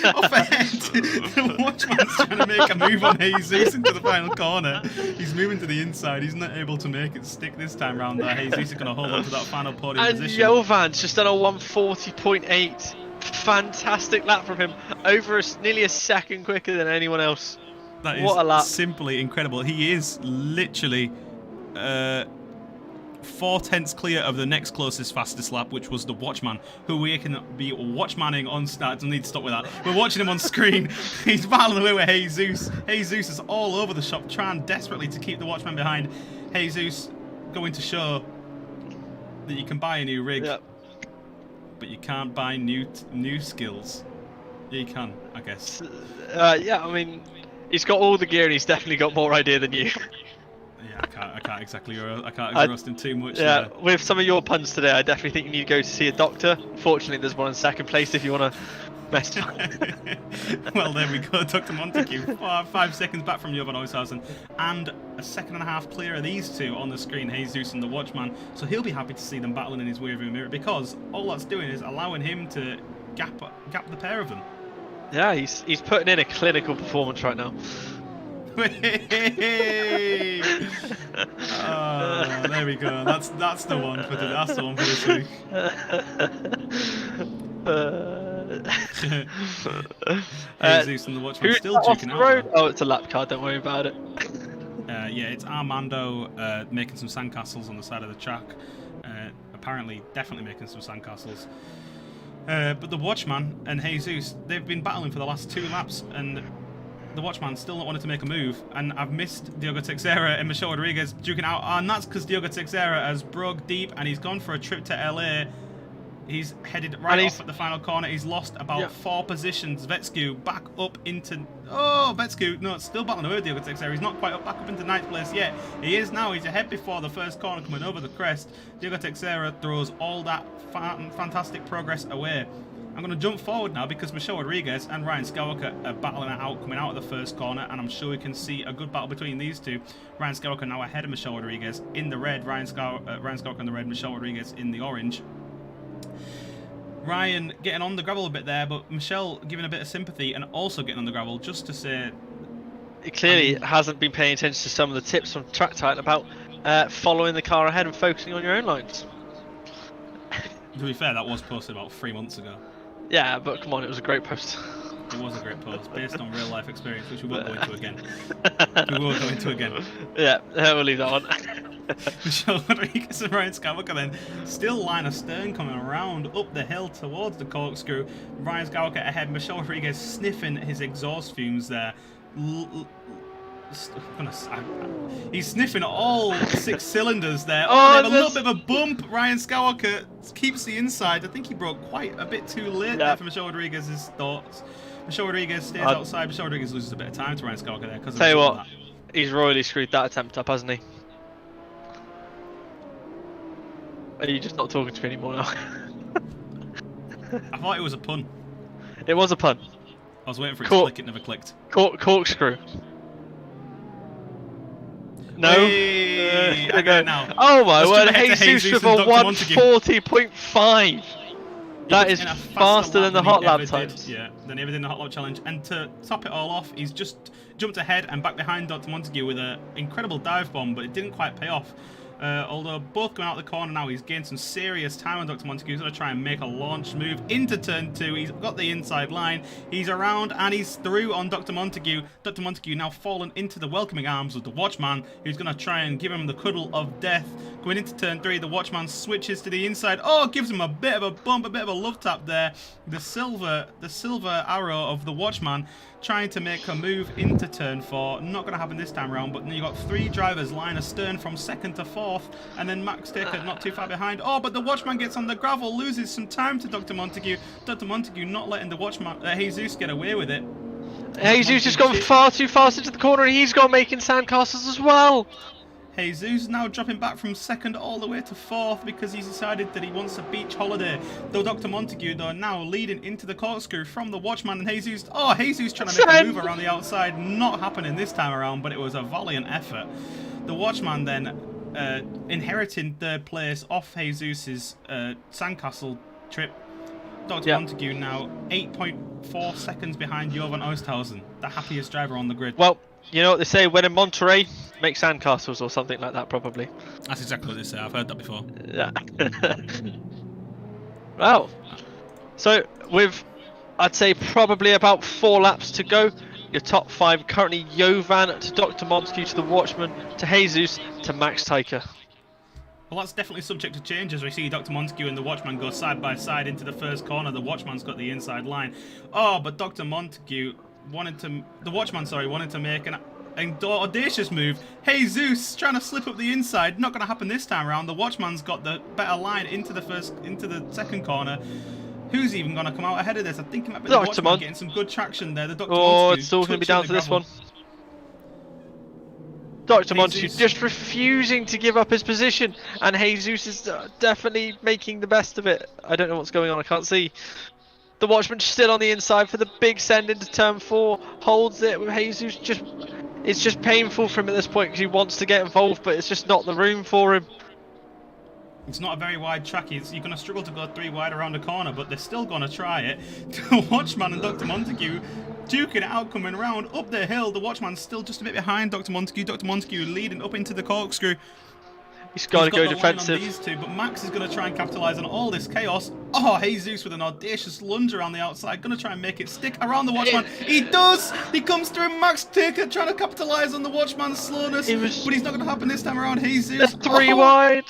Off ahead, the Watchman's trying to make a move on Jesus into the final corner. He's moving to the inside. He's not able to make it stick this time round there. Jesus is going to hold on to that final podium position.
And Jovan's just done a 140.8. Fantastic lap from him. Nearly a second quicker than anyone else.
That
what a lap.
Simply incredible. He is literally 4/10 clear of the next closest fastest lap, which was the Watchman, who we can be watchmanning on start. Don't need to stop with that. We're watching him on screen. He's battling away with Jesus. Jesus is all over the shop, trying desperately to keep the Watchman behind. Jesus going to show that you can buy a new rig.
Yep.
but you can't buy new skills. Yeah, you can, I guess.
Yeah, I mean, he's got all the gear and he's definitely got more idea than you.
Yeah, I can't exactly roast him too much.
Yeah, with some of your puns today, I definitely think you need to go to see a doctor. Fortunately, there's one in second place if you want to mess.
Well, there we go. Dr. Montague, 5 seconds back from Jovan Oishausen, and a second and a half clear of these two on the screen, Jesus and the Watchman. So he'll be happy to see them battling in his rearview mirror, because all that's doing is allowing him to gap the pair of them.
Yeah, he's putting in a clinical performance right now.
Hey! Oh, there we go. That's the one for this week. Jesus and the Watchman still duking out.
Oh, it's a lap car. Don't worry about it.
Yeah, it's Armando making some sandcastles on the side of the track. Apparently, definitely making some sandcastles. But the Watchman and Jesus, they've been battling for the last 2 laps, and the Watchman still not wanted to make a move, and I've missed Diogo Teixeira and Michel Rodriguez duking out, and that's because Diogo Teixeira has broke deep and he's gone for a trip to LA. He's headed right off at the final corner. He's lost about 4 positions. Vetsku back up into... Oh, Vetsku, no, it's still battling over Diogo Teixeira. He's not quite back up into 9th place yet. He is now. He's ahead before the first corner coming over the crest. Diogo Teixeira throws all that fantastic progress away. I'm going to jump forward now because Michel Rodriguez and Ryan Skywalker are battling it out coming out of the first corner, and I'm sure we can see a good battle between these two. Ryan Skywalker now ahead of Michel Rodriguez in the red. Ryan Skywalker in the red, Michel Rodriguez in the orange. Ryan getting on the gravel a bit there, but Michel giving a bit of sympathy and also getting on the gravel just to say...
He clearly hasn't been paying attention to some of the tips from Track Titan about following the car ahead and focusing on your own lines.
To be fair, that was posted about 3 months ago.
Yeah, but come on, it was a great post.
It was a great post, based on real life experience, which we won't go into again. We won't go into again.
Yeah, we'll leave that one.
Michel Rodriguez and Ryan Skywalker then still line astern coming around up the hill towards the corkscrew. Ryan Skywalker ahead, Michel Rodriguez sniffing his exhaust fumes there. He's sniffing all 6 cylinders there. Oh, a little bit of a bump. Ryan Skywalker keeps the inside. I think he broke quite a bit too late there for Michel Rodriguez's thoughts. Michel Rodriguez stays outside. Michel Rodriguez loses a bit of time to Ryan Skywalker there. Tell you what,
he's royally screwed that attempt up, hasn't he? Are you just not talking to me anymore now?
I thought it was a pun.
It was a pun.
I was waiting for it to click, it never clicked.
Corkscrew. No.
Hey, I got it now.
Oh my word, Jesus with a 140.5. That is faster than the hot lap times.
Yeah, than he ever did in the hot lap challenge. And to top it all off, he's just jumped ahead and back behind Dr. Montague with an incredible dive bomb, but it didn't quite pay off. Although both going out the corner now, he's gained some serious time on Dr. Montague. He's going to try and make a launch move into turn 2. He's got the inside line. He's around and he's through on Dr. Montague. Dr. Montague now fallen into the welcoming arms of the Watchman, who's going to try and give him the cuddle of death. Going into turn 3, the Watchman switches to the inside. Oh, gives him a bit of a bump, a bit of a love tap there. The silver arrow of the Watchman trying to make a move into turn 4. Not going to happen this time around, but then you got 3 drivers line astern from 2nd to 4th, and then Max Taker not too far behind. Oh, but the Watchman gets on the gravel, loses some time to Dr. Montague. Dr. Montague not letting the Watchman, Jesus, get away with it.
Jesus has gone far too fast into the corner, and he's gone making sandcastles as well.
Jesus now dropping back from 2nd all the way to 4th because he's decided that he wants a beach holiday. Though Dr. Montague, though, now leading into the corkscrew from the Watchman and Jesus. Oh, Jesus trying to make a move around the outside. Not happening this time around, but it was a valiant effort. The Watchman then inheriting 3rd place off Jesus' sandcastle trip. Dr. Montague now 8.4 seconds behind Jovan Oisthuizen, the happiest driver on the grid.
Well, you know what they say, when in Monterey, make sandcastles or something like that, probably.
That's exactly what they say. I've heard that before.
Yeah. Well, so with, I'd say, probably about 4 laps to go, your top 5 currently Jovan to Dr. Montague to the Watchman to Jesus to Max Taker.
Well, that's definitely subject to change as we see Dr. Montague and the Watchman go side by side into the first corner. The Watchman's got the inside line. Oh, but Dr. Montague wanted to make And audacious move. Jesus trying to slip up the inside. Not going to happen this time around. The Watchman's got the better line into the second corner. Who's even going to come out ahead of this? I think it might be the Watchman getting some good traction there. The Dr. Montague
it's still going to be down to this one. Dr. Montague just refusing to give up his position, and Jesus is definitely making the best of it. I don't know what's going on, I can't see. The Watchman still on the inside for the big send into turn 4, holds it with Jesus. It's just painful for him at this point because he wants to get involved, but it's just not the room for him.
It's not a very wide track. You're going to struggle to go 3 wide around the corner, but they're still going to try it. The Watchman and Dr. Montague duking it out, coming round up the hill. The Watchman's still just a bit behind Dr. Montague. Dr. Montague leading up into the corkscrew.
He's got to go defensive.
These two, but Max is going to try and capitalise on all this chaos. Oh, Jesus with an audacious lunge around the outside. Going to try and make it stick around the Watchman. He does! He comes through. Max Taker trying to capitalise on the Watchman's slowness. But he's not going to happen this time around. Jesus.
3 wide.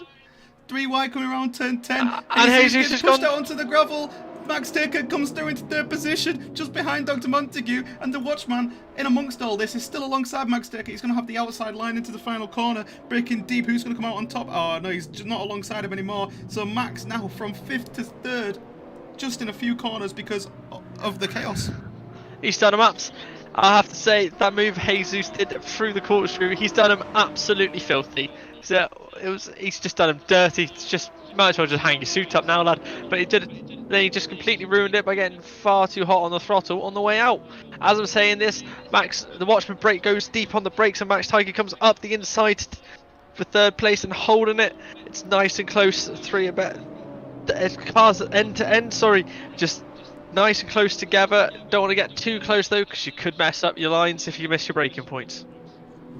3 wide coming around turn 10.
And Jesus
gets pushed out onto the gravel. Max Taker comes through into 3rd position, just behind Dr. Montague, and the Watchman, in amongst all this, is still alongside Max Taker. He's going to have the outside line into the final corner, breaking deep. Who's going to come out on top? Oh, no, he's just not alongside him anymore. So Max now from 5th to 3rd, just in a few corners because of the chaos.
He's done him ups. I have to say, that move Jesus did through the corkscrew, he's done him absolutely filthy. So he's just done him dirty. It's just, might as well just hang your suit up now, lad. But he did it. Then he just completely ruined it by getting far too hot on the throttle on the way out. As I'm saying this, the Watchman brake goes deep on the brakes, and Max Tiger comes up the inside for 3rd place and holding it. It's nice and close. 3 a bit. Cars end to end. Sorry, just nice and close together. Don't want to get too close though, because you could mess up your lines if you miss your braking points.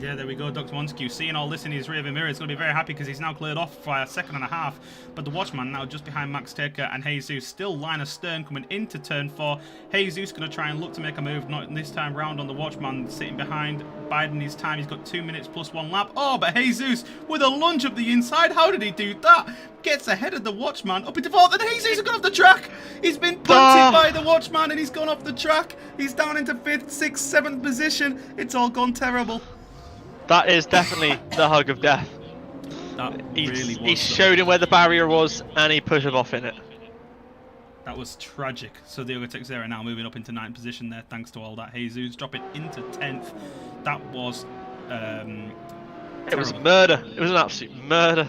Yeah, there we go. Dr. Montague seeing all this in his rearview mirror is going to be very happy because he's now cleared off by a 2.5. But the Watchman now just behind Max Taker and Jesus still line astern coming into turn 4. Jesus going to try and look to make a move, not this time round on the Watchman sitting behind, biding his time. He's got 2 minutes plus 1 lap. Oh, but Jesus with a lunge up the inside. How did he do that? Gets ahead of the Watchman up into 4th, and Jesus has gone off the track. He's been punted by the Watchman and he's gone off the track. He's down into 5th, 6th, 7th position. It's all gone terrible.
That is definitely the hug of death. He showed him where the barrier was and he put him off in it.
That was tragic. So the Texera now moving up into 9th position there thanks to all that. Jesus dropping into 10th. That was
it was murder. It was an absolute murder.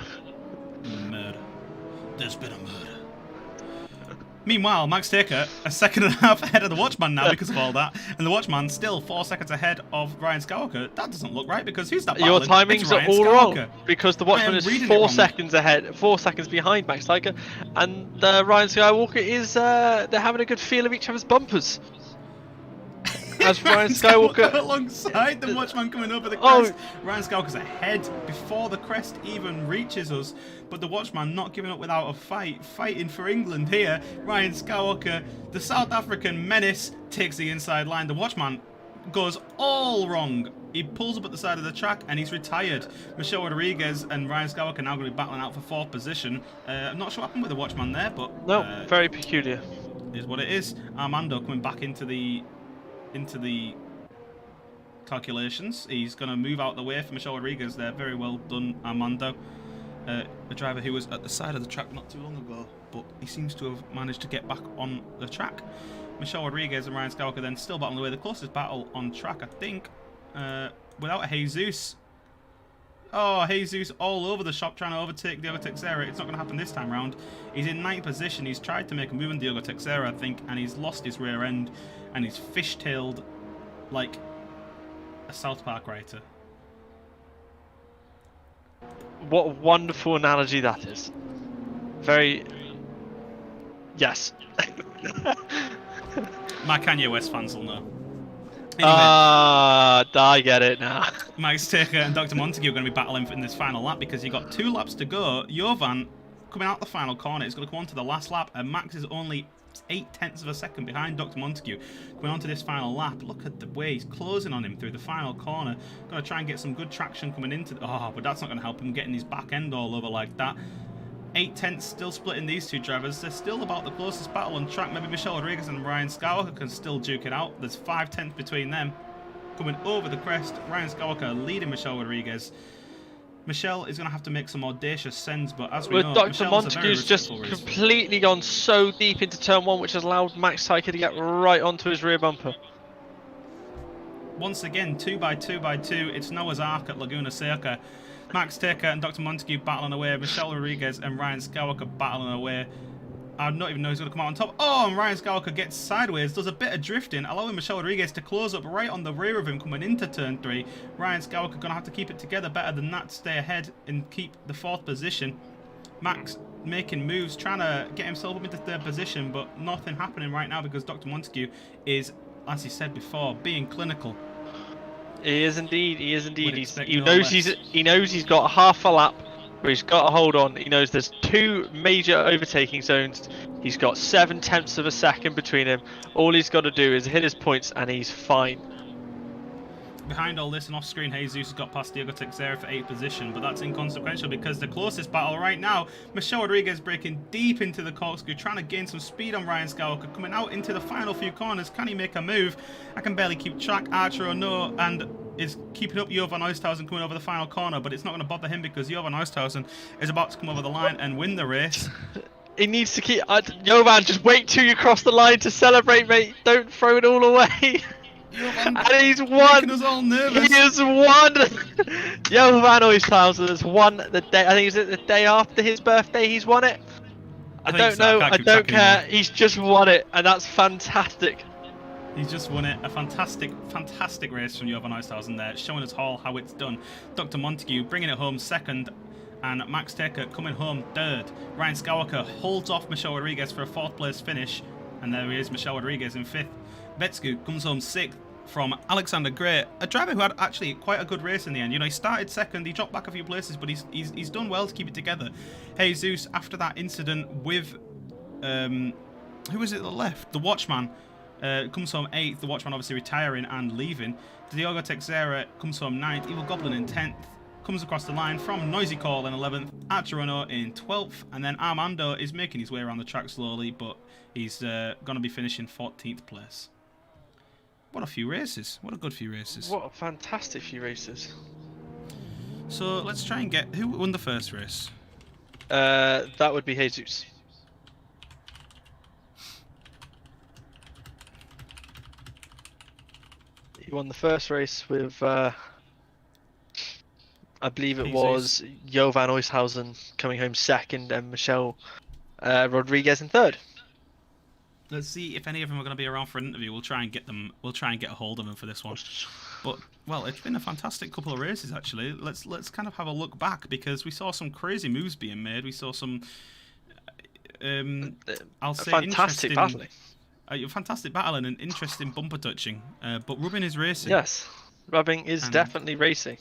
Murder. There's been a murder. Meanwhile, Max Taker a 2.5 ahead of the Watchman now because of all that, and the Watchman still 4 seconds ahead of Ryan Skywalker. That doesn't look right because who's that?
Your timings are all wrong because the Watchman is 4 seconds ahead, 4 seconds behind Max Tiger, and Ryan Skywalker is they're having a good feel of each other's bumpers. As Ryan Skywalker
alongside the Watchman coming over the crest. Ryan Skywalker's ahead before the crest even reaches us, but the Watchman not giving up without a fight, fighting for England here. Ryan Skywalker, the South African menace, takes the inside line. The Watchman goes all wrong. He pulls up at the side of the track and he's retired. Michelle Rodriguez and Ryan Skywalker now going to be battling out for 4th position. I'm not sure what happened with the Watchman there, but
no, very peculiar.
Is what it is. Armando coming back into the calculations. He's going to move out the way for Michelle Rodriguez there. Very well done, Armando. A driver who was at the side of the track not too long ago, but he seems to have managed to get back on the track. Michelle Rodriguez and Ryan Skywalker then still battling away. The closest battle on track, I think, without a Jesus. Oh, Jesus all over the shop trying to overtake Diogo Texera. It's not going to happen this time round. He's in 9th position. He's tried to make a move on Diogo Texera, I think, and he's lost his rear end. And he's fishtailed like a South Park writer.
What a wonderful analogy that is. Very... Yes.
My Kanye West fans will know. Anyway,
I get it now.
Max Taker and Dr. Montague are going to be battling in this final lap because you've got 2 laps to go. Jovan coming out the final corner. It's going to come on to the last lap, and Max is only 0.8 of a second behind Dr. Montague. Going on to this final lap, look at the way he's closing on him through the final corner. Going to try and get some good traction coming into but that's not going to help him getting his back end all over like that. 0.8 still splitting these two drivers. They're still about the closest battle on track. Maybe Michelle Rodriguez and Ryan Skywalker can still duke it out. There's 0.5 between them. coming over the crest. Ryan Skywalker leading Michelle Rodriguez. Michelle is going to have to make some audacious sends, but as we know,
Dr.
Michelle's a very
Montague's just
respectful racer.
completely gone so deep into turn 1, which has allowed Max Tyker to get right onto his rear bumper.
Once again, 2x2x2. It's Noah's Ark at Laguna Seca. Max Taker and Dr. Montague battling away. Michelle Rodriguez and Ryan Skywalker battling away. I don't even know who's going to come out on top. Oh, and Ryan Skywalker gets sideways, does a bit of drifting, allowing Michelle Rodriguez to close up right on the rear of him coming into turn 3. Ryan Skywalker going to have to keep it together better than that to stay ahead and keep the 4th position. Max making moves, trying to get himself up into 3rd position, but nothing happening right now because Dr. Montague is, as he said before, being clinical.
He is indeed. He is indeed. He
No
knows he's got half a lap where he's got to hold on. He knows there's 2 major overtaking zones. He's got 7/10 of a second between him. All he's got to do is hit his points and he's fine.
Behind all this and off screen, Jesus has got past Diego Teixeira for 8th position, but that's inconsequential because the closest battle right now, Michelle Rodriguez breaking deep into the corkscrew, trying to gain some speed on Ryan Skywalker, coming out into the final few corners. Can he make a move? I can barely keep track. Archer no, and is keeping up Jovan Oisthausen coming over the final corner, but it's not going to bother him because Jovan Oisthausen is about to come over the line and win the race.
He needs to keep... Jovan, just wait till you cross the line to celebrate, mate. Don't throw it all away.
Jovan,
and he's won.
Us all nervous.
He has won. Jovan Oisthausen has won the day. I think it's the day after his birthday. He's won it. I don't know. I don't care. He's just won it, and that's fantastic.
He's just won it. A fantastic, fantastic race from Jovan Oisthausen there, showing us all how it's done. Dr. Montague bringing it home 2nd, and Max Taker coming home 3rd. Ryan Skywalker holds off Michelle Rodriguez for a 4th place finish, and there he is, Michelle Rodriguez in 5th. Vetsku comes home 6th from Alexander Gray, a driver who had actually quite a good race in the end. You know, he started 2nd, he dropped back a few places, but he's done well to keep it together. Jesus, after that incident with who was it that left? The Watchman. Comes home 8th, the Watchman obviously retiring and leaving. Diego Teixeira comes home 9th, Evil Goblin in 10th, comes across the line from Noisy Call in 11th, Archerono in 12th, and then Armando is making his way around the track slowly, but he's going to be finishing 14th place. What a few races. What a good few races.
What a fantastic few races.
So let's try and get... Who won the first race?
That would be Jesus. He won the first race with, I believe it was Jovan Oisthausen coming home 2nd and Michelle Rodriguez in 3rd.
Let's see if any of them are going to be around for an interview. We'll try and get them. We'll try and get a hold of them for this one. But well, it's been a fantastic couple of races actually. Let's kind of have a look back because we saw some crazy moves being made. We saw some. I'll say
fantastic battling.
Fantastic battle and an interesting bumper touching, but rubbing is racing.
Yes, rubbing is definitely racing.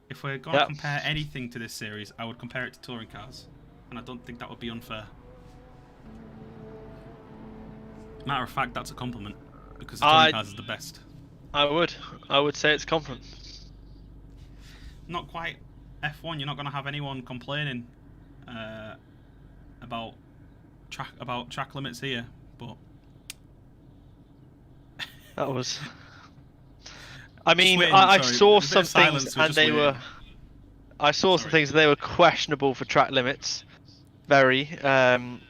If we're going to compare anything to this series, I would compare it to touring cars, and I don't think that would be unfair. Matter of fact, that's a compliment because touring cars is the best.
I would say it's a compliment.
Not quite F1. You're not going to have anyone complaining about track limits here, but.
That was. I mean, I saw some things and they were. I saw some things and they were questionable for track limits. Very.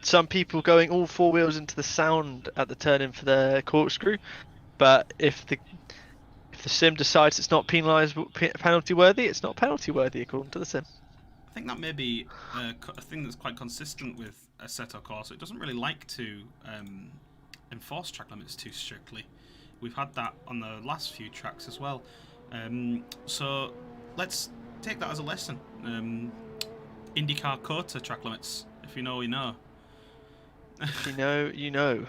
Some people going all 4 wheels into the sound at the turn in for the corkscrew, but if the sim decides it's not penalty worthy, it's not penalty worthy according to the sim.
I think that may be a thing that's quite consistent with Assetto Corsa. It doesn't really like to enforce track limits too strictly. We've had that on the last few tracks as well. So let's take that as a lesson. IndyCar Kota track limits. If you know, you know.
If you know, you know.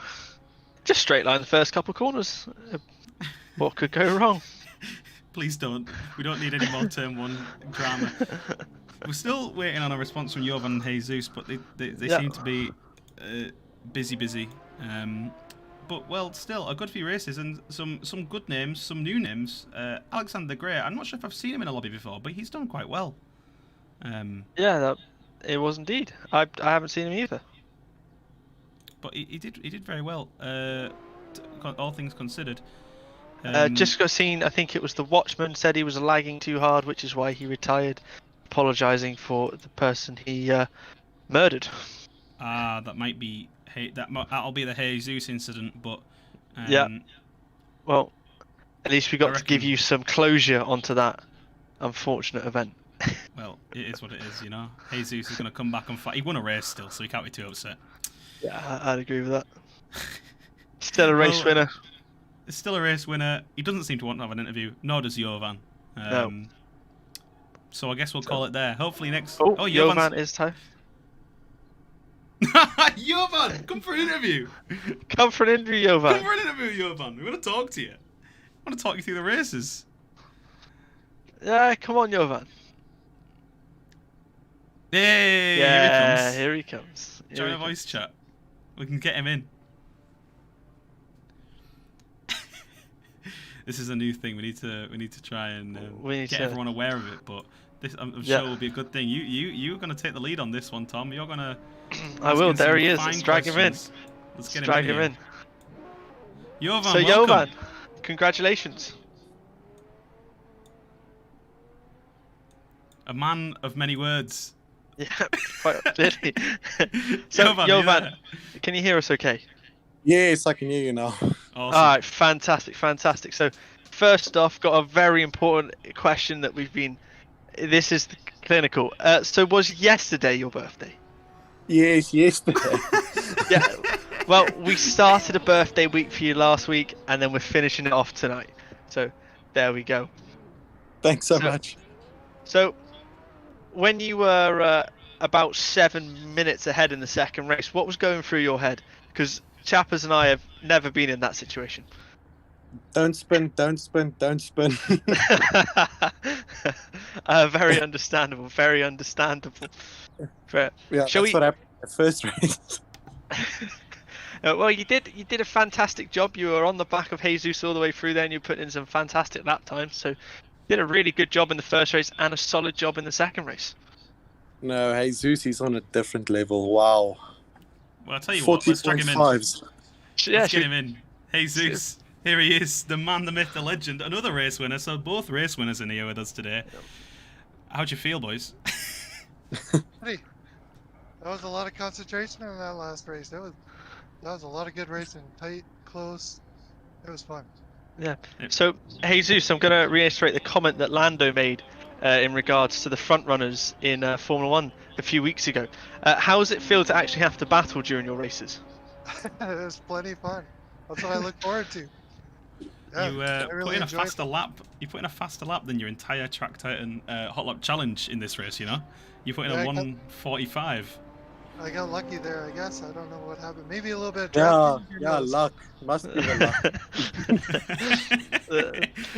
Just straight line the first couple of corners. What could go wrong?
Please don't. We don't need any more Turn 1 drama. We're still waiting on a response from Jovan and Jesus, but they seem to be busy. But well, still a good few races and some good names, some new names. Alexander Gray. I'm not sure if I've seen him in a lobby before, but he's done quite well.
Yeah, it was indeed. I haven't seen him either.
But he did very well. All things considered.
Just got seen, I think it was the Watchman said he was lagging too hard, which is why he retired, apologising for the person he murdered.
That might be that'll be the Jesus incident, but
Yeah. Well, at least we got to give
reckon-
you some closure onto that unfortunate event.
Well, it is what it is, you know. Jesus is going to come back and fight. He won a race still, so he can't be too upset.
Yeah, I'd agree with that. Still a race winner.
It's still a race winner. He doesn't seem to want to have an interview, nor does Jovan.
No.
So I guess we'll call it there. Hopefully next...
Oh, Jovan is time.
Jovan, come for an interview.
Come for an interview, Jovan.
Come for an interview, Jovan. We want to talk to you. I want to talk you through the races.
Yeah, come on, Jovan.
Hey,
Yeah,
here he comes.
Here he comes.
Join a voice chat. We can get him in. This is a new thing. We need to try and get everyone aware of it. But this, I'm sure, will be a good thing. You're going to take the lead on this one, Tom. You're going to.
I will. There he is. Let's drag him in.
Let's get him in. Jovan,
so
welcome.
Jovan, congratulations.
A man of many words.
Yeah, quite clearly. So, Jovan, can you hear us okay?
Yes, I can hear you now.
Awesome.
Alright, fantastic, fantastic. So, first off, got a very important question that we've been... This is clinical. So, was yesterday your birthday?
Yes, yesterday.
Yeah. Well, we started a birthday week for you last week, and then we're finishing it off tonight. So, there we go.
Thanks so much.
So, when you were about 7 minutes ahead in the second race, what was going through your head? Because Chappers and I have never been in that situation.
Don't spin, don't spin, don't spin.
Very understandable, very understandable.
Yeah, that's what happened in the first race.
Well, you did a fantastic job. You were on the back of Jesus all the way through there, and you put in some fantastic lap times. So, you did a really good job in the first race and a solid job in the second race.
No, Jesus, he's on a different level. Wow.
Well, I'll tell you what, let's drag him in. Let's
Yeah,
get him in. Jesus, here he is, the man, the myth, the legend, another race winner. So both race winners in here with us today. How'd you feel, boys?
Hey, that was a lot of concentration in that last race. That was a lot of good racing, tight, close. It was fun.
Yeah. So, Jesus, I'm going to reiterate the comment that Lando made in regards to the front runners in Formula 1 a few weeks ago. How does it feel to actually have to battle during your races?
It was plenty fun. That's what I look forward to. Yeah,
You put in a faster lap. You put in a faster lap than your entire Track Titan Hot Lap Challenge in this race. You know, you put in a 1:45.
I got lucky there, I guess. I don't know what happened. Maybe a little bit of
Yeah,
drafting.
yeah, luck. Must be the luck.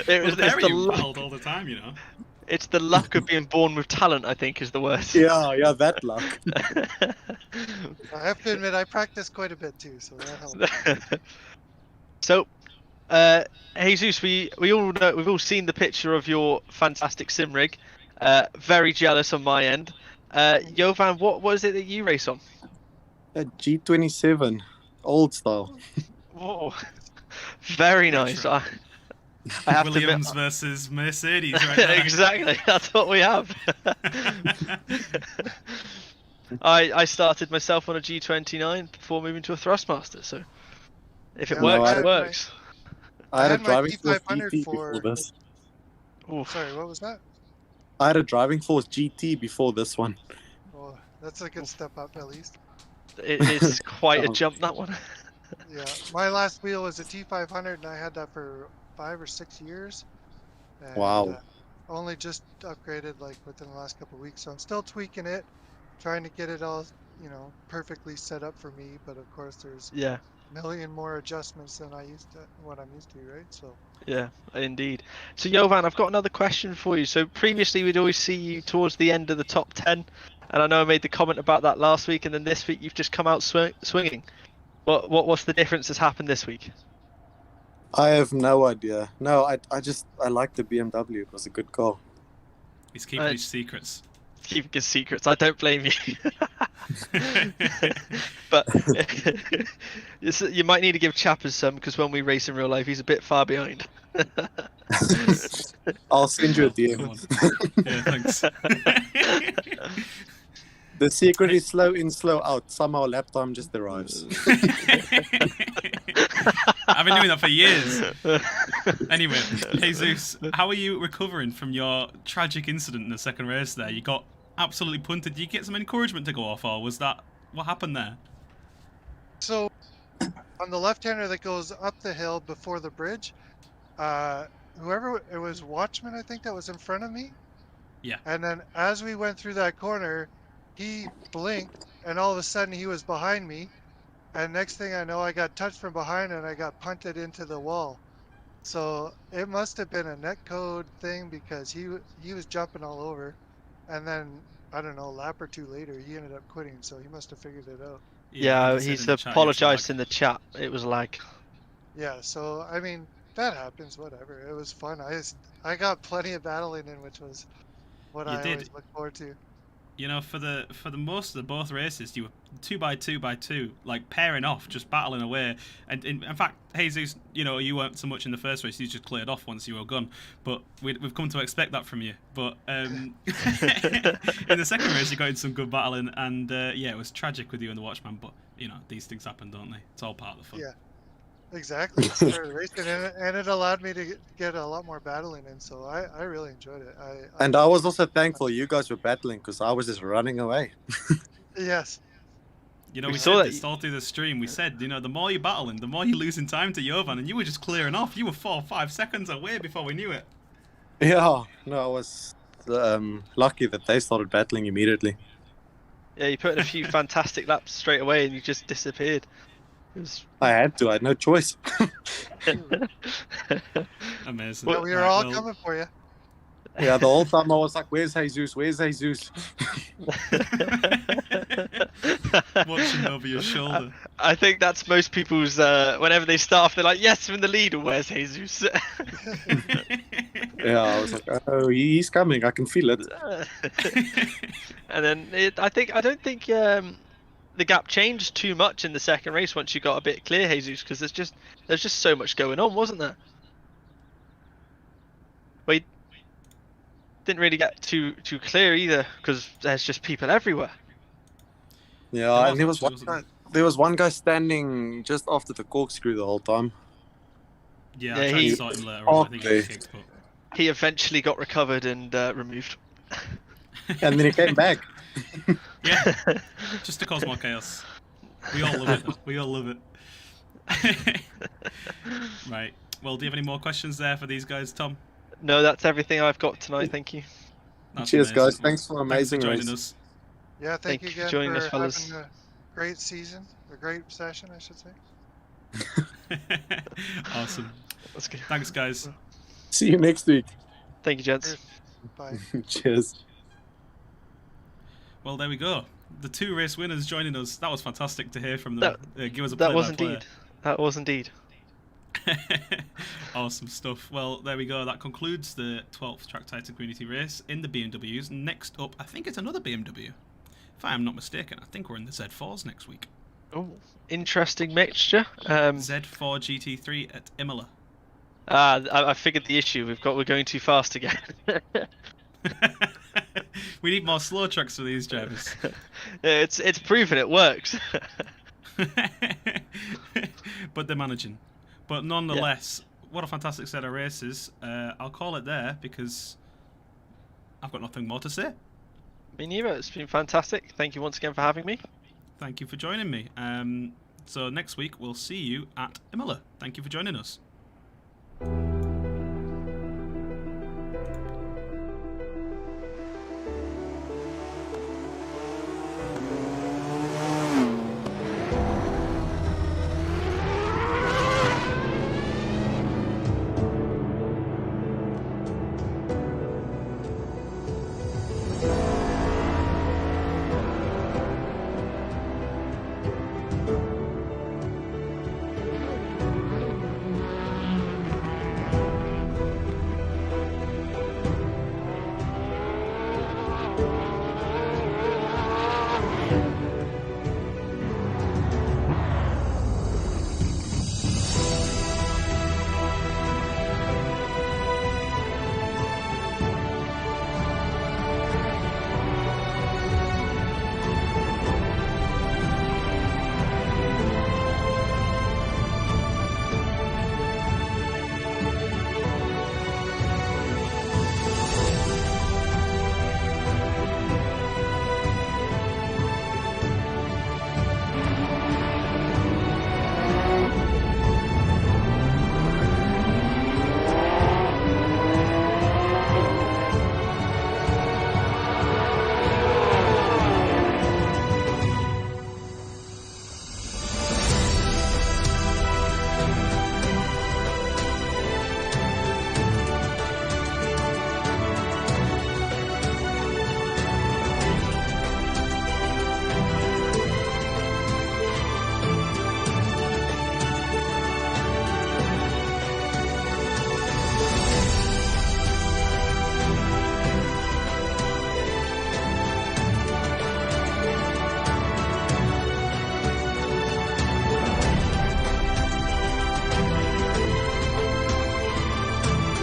It's the luck.
all the time, you know.
It's the luck of being born with talent, I think, is the word.
Yeah, that luck.
I have to admit, I practiced quite a bit too, so that helped.
So, Jesus, we all know, we've all seen the picture of your fantastic sim rig. Very jealous on my end. Jovan, what was it that you race on?
A G27, old style.
Whoa, very nice. I have
Williams
to admit,
versus Mercedes, right there.
exactly. That's what we have. I started myself on a G29 before moving to a Thrustmaster, so if it works, it works.
I had a
my
driving force
P500
GT before this.
Oof.
Sorry, what was that?
I had a driving force GT before this one.
Oh, that's a good step up at least.
It is quite a jump, that one.
Yeah, my last wheel was a T500 and I had that for 5 or 6 years. And,
Wow.
Only just upgraded like within the last couple of weeks, so I'm still tweaking it, trying to get it all, perfectly set up for me. But of course, there's
Yeah.
a million more adjustments than what I'm used to, right? So.
Yeah, indeed. So, Jovan, I've got another question for you. So, previously, we'd always see you towards the end of the top 10, and I know I made the comment about that last week, and then this week you've just come out swinging. What's the difference that's happened this week?
I have no idea. No, I like the BMW. It was a good car.
He's keeping his secrets.
keeping his secrets. I don't blame you. But you might need to give Chappers some, because when we race in real life, he's a bit far behind.
I'll send you a
Come on.
DM.
Yeah, thanks.
The secret is slow in, slow out. Somehow lap time just arrives.
I've been doing that for years. Anyway, Jesus, how are you recovering from your tragic incident in the second race there? You got absolutely punted. Did you get some encouragement to go off, or was that what happened there?
So, on the left-hander that goes up the hill before the bridge, whoever it was, Watchman, I think, that was in front of me.
Yeah.
And then as we went through that corner, he blinked, and all of a sudden he was behind me. And next thing I know, I got touched from behind and I got punted into the wall. So it must have been a netcode thing, because he was jumping all over. And then, I don't know, a lap or two later, he ended up quitting. So he must have figured it out.
Yeah,
he said
he's
in the chat,
apologised in the chat. It was like,
Yeah, so I mean, that happens, whatever. It was fun. I got plenty of battling in, which was what
You
I
did.
always look forward to.
You know, for the most of both races, you were 2 by 2 by 2, like pairing off, just battling away. And in fact, Jesus, you know, you weren't so much in the first race; you just cleared off once you were gone. But we've come to expect that from you. But in the second race, you got in some good battling, and yeah, it was tragic with you and the Watchman. But you know, these things happen, don't they? It's all part of the fun.
Yeah. Exactly. It started racing, and it allowed me to get a lot more battling in, so I really enjoyed it.
And I was also thankful you guys were battling, because I was just running away.
Yes.
You know,
We
we
saw
said
that
this all through the stream. We said, you know, the more you're battling, the more you're losing time to Jovan, and you were just clearing off. You were 4 or 5 seconds away before we knew it.
Yeah, no, I was lucky that they started battling immediately.
yeah, you put in a few fantastic laps straight away and you just disappeared. It was...
I had to. I had no choice.
Amazing.
Yeah, we were
Right,
all
well,
coming for you.
Yeah, the whole time I was like, "Where's Jesus? Where's Jesus?"
watching over your shoulder.
I think that's most people's, whenever they start off, they're like, yes, I'm in the lead, and where's Jesus?
Yeah, I was like, "Oh, he's coming. I can feel it."
And then I don't think the gap changed too much in the second race once you got a bit clear, Jesus, because there's just so much going on, wasn't there? Well, you didn't really get too clear either, because there's just people everywhere.
Yeah, and
wasn't
there was one guy standing just after the corkscrew the whole time.
Yeah,
Yeah,
I tried
he-
to sort him later on. I think he was
Okay.
kicked, but...
He eventually got recovered and removed.
And then he came back.
Yeah, just to cause more chaos. We all love it, though. We all love it. Right. Well, do you have any more questions there for these guys, Tom?
No, that's everything I've got tonight. Thank you.
That's
Cheers,
amazing.
guys. Thanks for amazing
Thanks for joining
race.
us.
Yeah, thank you
you for
again
joining
for
us, fellas.
having a great season, a great session, I should say.
Awesome.
That's good.
Thanks, guys.
See you next week.
Thank you, gents.
Cheers. Bye.
Cheers.
Well, there we go. The 2 race winners joining us. That was fantastic to hear from them. Give us a
That was
play-by-play.
indeed. That was indeed.
Awesome stuff. Well, there we go. That concludes the 12th Track Titan Community Race in the BMWs. Next up, I think it's another BMW. If I am not mistaken, I think we're in the Z4s next week.
Oh, interesting mixture.
Z4 GT3 at Imola.
I figured the issue. We're going too fast again.
We need more slow tracks for these drivers.
It's proven it works.
But they're managing. But nonetheless, what a fantastic set of races. I'll call it there because I've got nothing more to say.
Me neither. It's been fantastic. Thank you once again for having me.
Thank you for joining me. So next week we'll see you at Imola. Thank you for joining us.